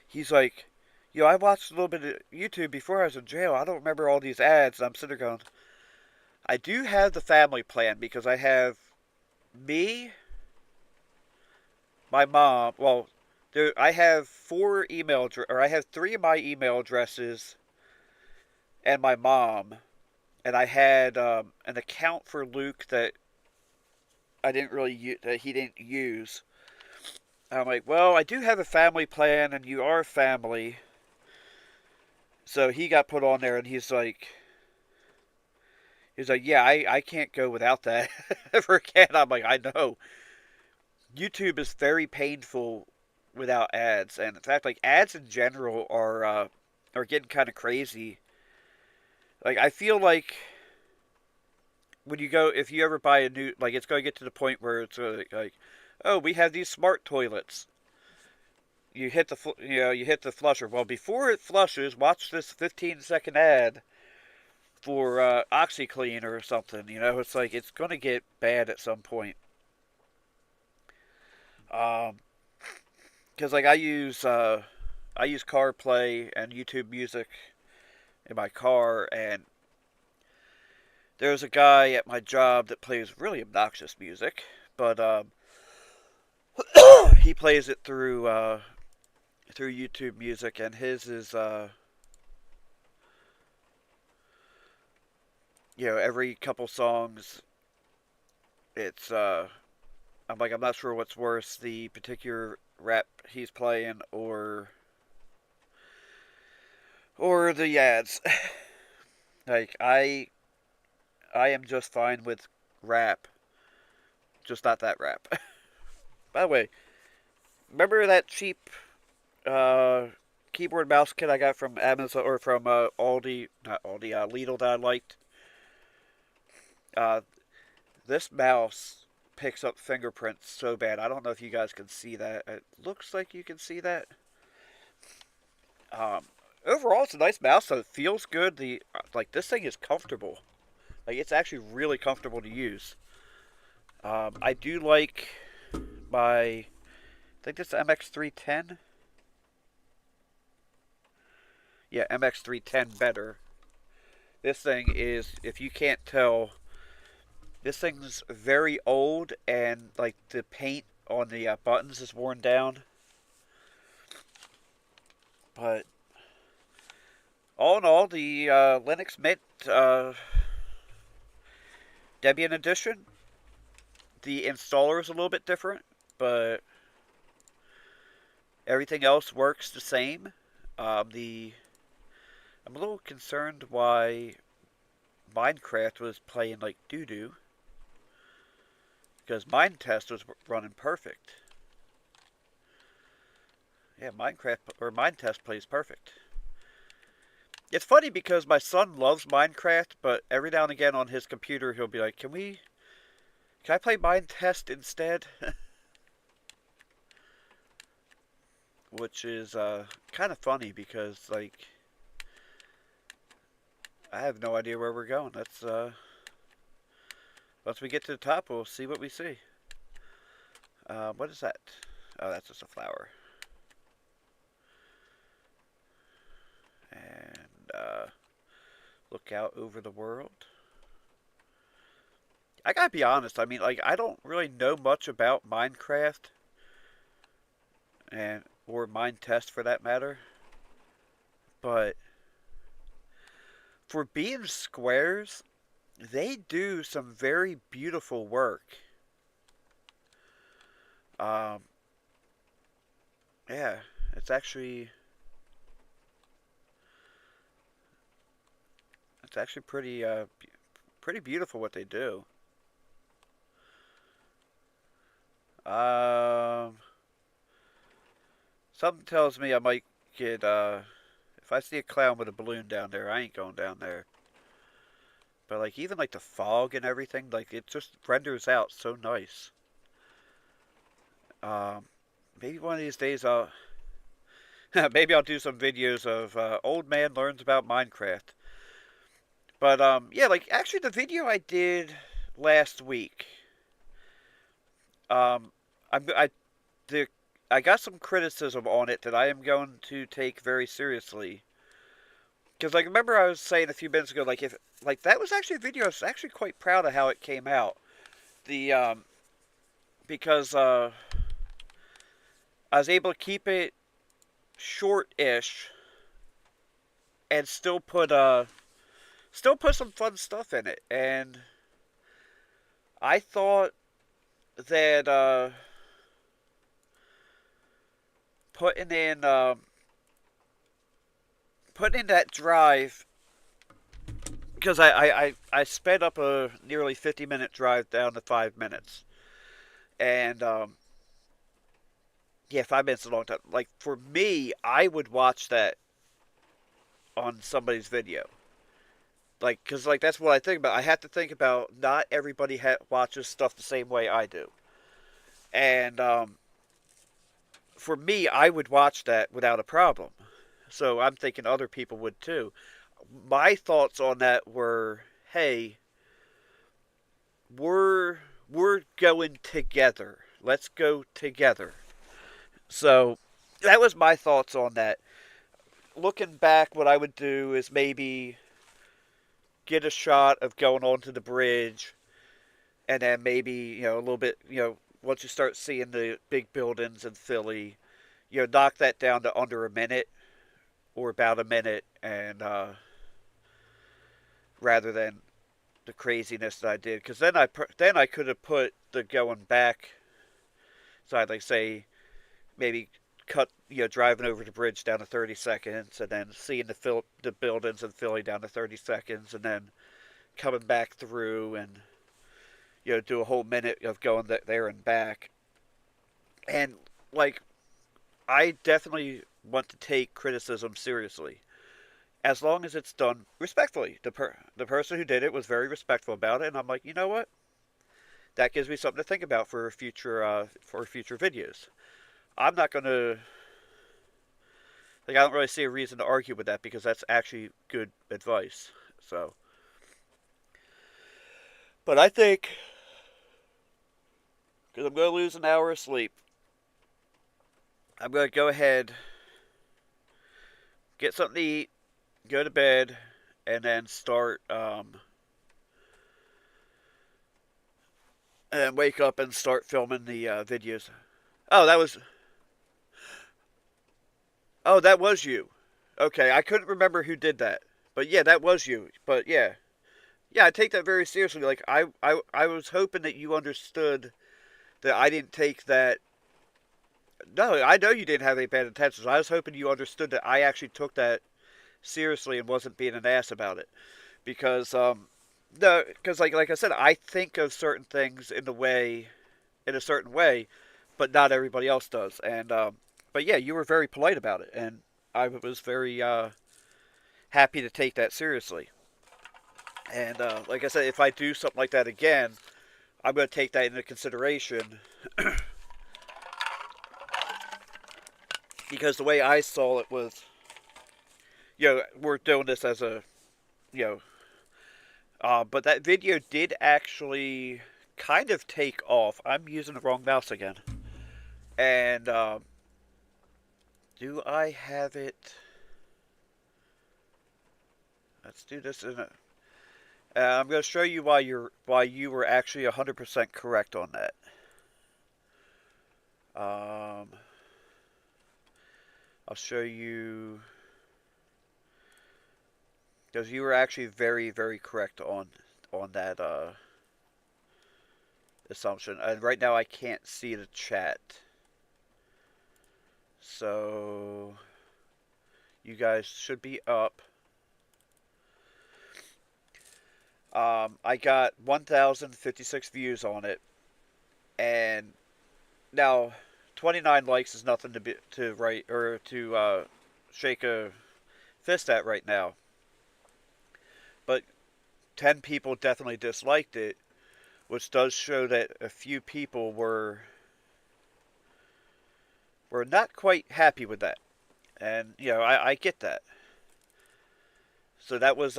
he's like, "Yo, I watched a little bit of YouTube before I was in jail. I don't remember all these ads." And I'm sitting there going, "I do have the family plan because I have me, my mom. Well, I have I have three of my email addresses and my mom, and I had an account for Luke that that he didn't use. And I'm like, well, I do have a family plan, and you are family. So he got put on there, and he's like, yeah, I can't go without that ever again. I'm like, I know. YouTube is very painful without ads, and in fact, like ads in general are getting kind of crazy. Like I feel like when you go, if you ever buy a new, like it's going to get to the point where it's like, oh, we have these smart toilets. You hit you hit the flusher. Well, before it flushes, watch this 15-second ad for OxyClean or something. You know, it's like it's going to get bad at some point. Because like I use CarPlay and YouTube Music in my car, and there's a guy at my job that plays really obnoxious music, but he plays it through YouTube Music, and his is every couple songs, it's I'm like, I'm not sure what's worse, the particular rap he's playing or the ads. Like I am just fine with rap, just not that rap. By the way, remember that cheap keyboard mouse kit I got from Amazon or from Aldi, not Aldi, Lidl that I liked? Uh, this mouse picks up fingerprints so bad. I don't know if you guys can see that. It looks like you can see that. Um, Overall, it's a nice mouse. So it feels good. Like this thing is comfortable. Like it's actually really comfortable to use. I do like I think this is MX310. Yeah, MX310 better. This thing is, if you can't tell, this thing's very old, and like the paint on the buttons is worn down. But all in all, the Linux Mint Debian Edition, the installer is a little bit different, but everything else works the same. I'm a little concerned why Minecraft was playing like doo-doo. because mine test was running perfect. Yeah, Minecraft or mine test plays perfect. It's funny because my son loves Minecraft, but every now and again on his computer he'll be like, can I play mine test instead?" Which is kind of funny because like I have no idea where we're going. That's once we get to the top, we'll see what we see. What is that? Oh, that's just a flower. And look out over the world. I gotta be honest. I mean, like, I don't really know much about Minecraft, and or Mine Test for that matter. But for being squares, they do some very beautiful work. Um, yeah, it's actually pretty beautiful what they do. Um, Something tells me I might get if I see a clown with a balloon down there, I ain't going down there. But like even like the fog and everything, like it just renders out so nice. Um, Maybe one of these days I'll maybe I'll do some videos of old man learns about Minecraft. But yeah, like actually the video I did last week, um, I the I got some criticism on it that I am going to take very seriously. Because like remember I was saying a few minutes ago, like if like that was actually a video I was actually quite proud of how it came out. The because I was able to keep it short-ish and still put some fun stuff in it. And I thought that putting in putting in that drive because I sped up a nearly 50-minute drive down to 5 minutes. And yeah, 5 minutes is a long time. Like for me, I would watch that on somebody's video. Like, cause like that's what I think about. I have to think about not everybody watches stuff the same way I do. And for me, I would watch that without a problem. So I'm thinking other people would too. My thoughts on that were, hey, we're we're going together. Let's go together. So that was my thoughts on that. Looking back, what I would do is maybe get a shot of going onto the bridge, and then maybe a little bit once you start seeing the big buildings in Philly, knock that down to under a minute or about a minute, and rather than the craziness that I did, because then I could have put the going back. So I'd like say maybe cut driving over the bridge down to 30 seconds, and then seeing the buildings in Philly down to 30 seconds, and then coming back through and do a whole minute of going there and back. And like I definitely want to take criticism seriously, as long as it's done respectfully. The person who did it was very respectful about it, and I'm like, you know what? That gives me something to think about for future videos. I'm not gonna like I don't really see a reason to argue with that because that's actually good advice. So, but I think because I'm gonna lose an hour of sleep, I'm gonna go ahead, get something to eat, go to bed, and then start and wake up and start filming the videos. Oh, that was you. Okay, I couldn't remember who did that, but yeah, that was you. But yeah, yeah, I take that very seriously. Like I was hoping that you understood that I didn't take that. No, I know you didn't have any bad intentions. I was hoping you understood that I actually took that seriously and wasn't being an ass about it. Because No, because like I said, I think of certain things in a certain way, but not everybody else does. And but yeah, you were very polite about it, and I was very happy to take that seriously. And like I said, if I do something like that again, I'm going to take that into consideration because the way I saw it was, we're doing this as a, you know, but that video did actually kind of take off. I'm using the wrong mouse again. And do I have it? Let's do this in a. I'm going to show you why you were actually 100% correct on that. I'll show you because you were actually very very correct on that assumption. And right now I can't see the chat, so you guys should be up. I got 1,056 views on it, and now 29 likes is nothing to write or to shake a fist at right now. But 10 people definitely disliked it, which does show that a few people were not quite happy with that, and I get that. So that was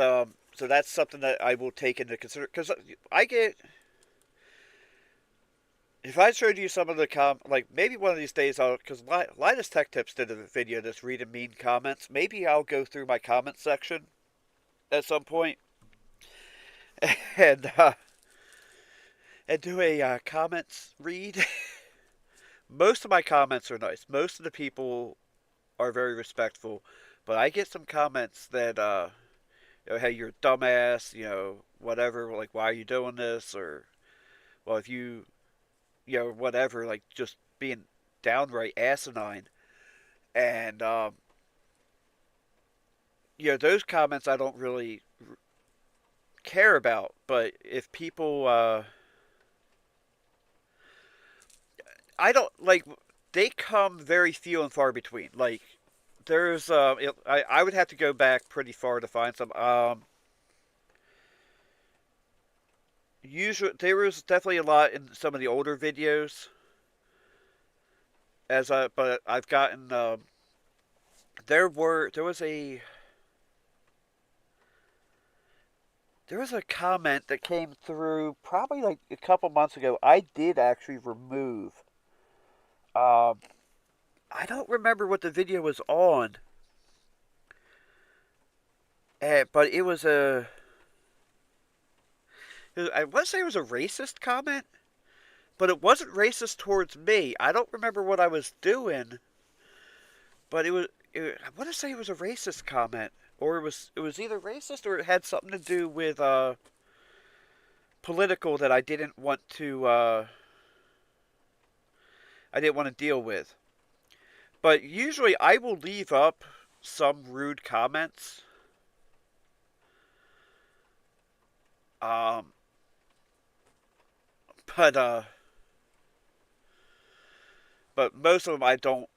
so that's something that I will take into consideration because I get. If I showed you some of the like maybe one of these days because Linus Tech Tips did a video that's reading mean comments. Maybe I'll go through my comment section at some point and uh, and do a comments read. Most of my comments are nice. Most of the people are very respectful, but I get some comments that hey, you're a dumbass, whatever. Like, why are you doing this? Or well, if you whatever, like just being downright asinine. And those comments I don't really care about. But if people, I don't like, they come very few and far between. Like, there's, I would have to go back pretty far to find some. Usually, there was definitely a lot in some of the older videos. But I've gotten, there was a comment that came through probably like a couple months ago. I did actually remove. Um, I don't remember what the video was on, but it was I want to say it was a racist comment, but it wasn't racist towards me. I don't remember what I was doing, but I want to say it was a racist comment, or it was either racist or it had something to do with political that I didn't want to deal with. But usually I will leave up some rude comments. Um, but most of them I don't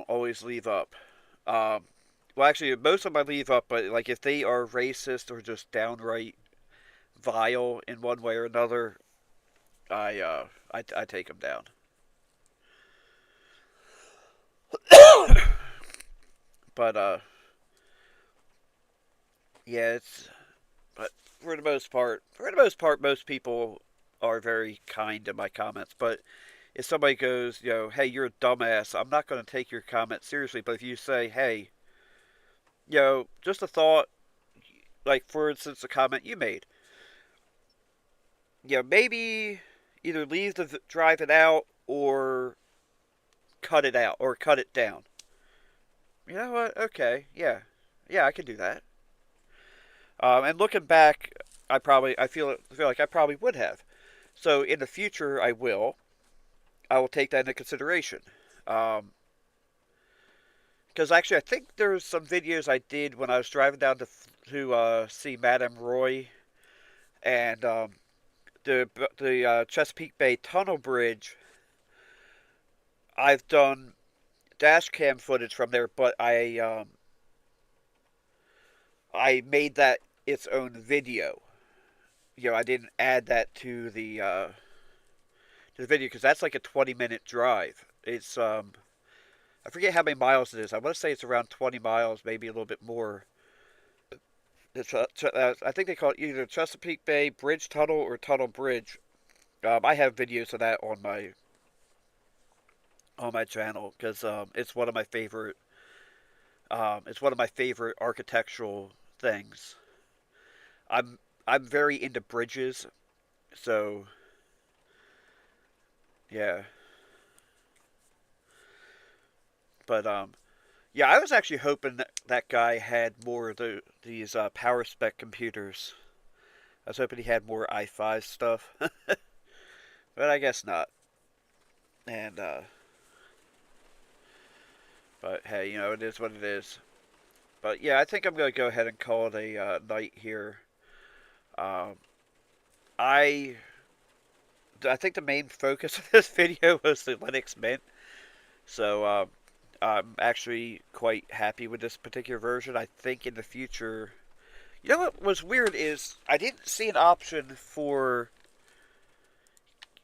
always leave up. Well, actually, most of them I leave up, but like if they are racist or just downright vile in one way or another, I take them down. But yeah, it's but for the most part, most people are very kind to my comments. But if somebody goes, hey, you're a dumbass, I'm not going to take your comment seriously. But if you say, hey, just a thought, like for instance, a comment you made, maybe either leave the driving out or cut it out or cut it down. You know what? Okay, yeah, I can do that. And looking back, I feel like I probably would have. So in the future, I will take that into consideration. Um, because actually, I think there's some videos I did when I was driving down to see Madame Roy. And the Chesapeake Bay Tunnel Bridge, I've done dash cam footage from there, but I made that its own video. I didn't add that to the video because that's like a 20-minute drive. It's I forget how many miles it is. I want to say it's around 20 miles, maybe a little bit more. I think they call it either Chesapeake Bay Bridge Tunnel or Tunnel Bridge. I have videos of that on my channel because it's one of my favorite. It's one of my favorite architectural things. I'm I'm very into bridges, so yeah. But yeah, I was actually hoping that that guy had more of these power spec computers. I was hoping he had more i5 stuff, but I guess not. And but hey, it is what it is. But yeah, I think I'm gonna go ahead and call it a night here. Um, I I think the main focus of this video was the Linux Mint, so I'm actually quite happy with this particular version. I think in the future, what was weird is I didn't see an option for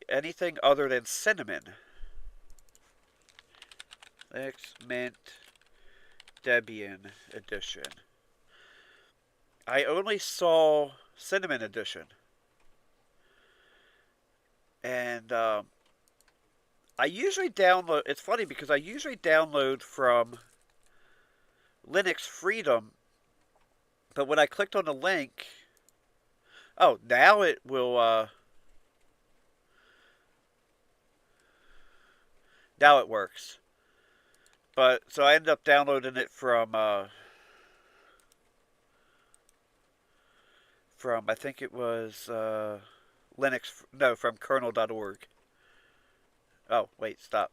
anything other than cinnamon. Linux Mint Debian Edition. I only saw cinnamon edition, and I usually download. It's funny because I usually download from Linux Freedom, but when I clicked on the link, oh, now it will. Now it works. But so I ended up downloading it from I think it was Linux. No, from kernel.org. Oh wait, stop.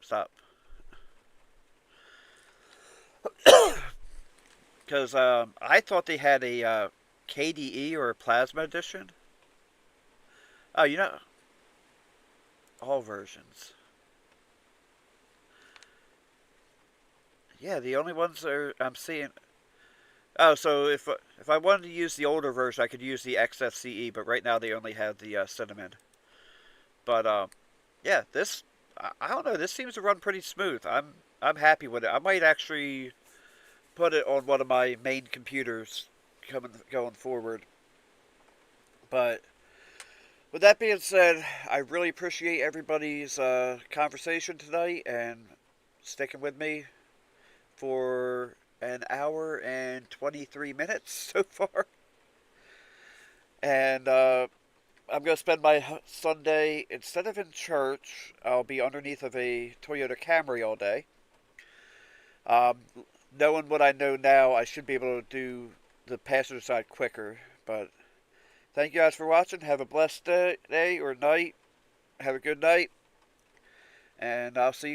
Because I thought they had a KDE or a Plasma edition. Oh, all versions. Yeah, the only ones I'm seeing. Oh, so if I wanted to use the older version, I could use the XFCE, but right now they only have the Cinnamon. But yeah, I don't know. This seems to run pretty smooth. I'm happy with it. I might actually put it on one of my main computers going forward. But with that being said, I really appreciate everybody's conversation tonight and sticking with me for an hour and 23 minutes so far. And I'm going to spend my Sunday, instead of in church, I'll be underneath of a Toyota Camry all day. Um, Knowing what I know now, I should be able to do the passenger side quicker. But thank you guys for watching. Have a blessed day or night. Have a good night. And I'll see you.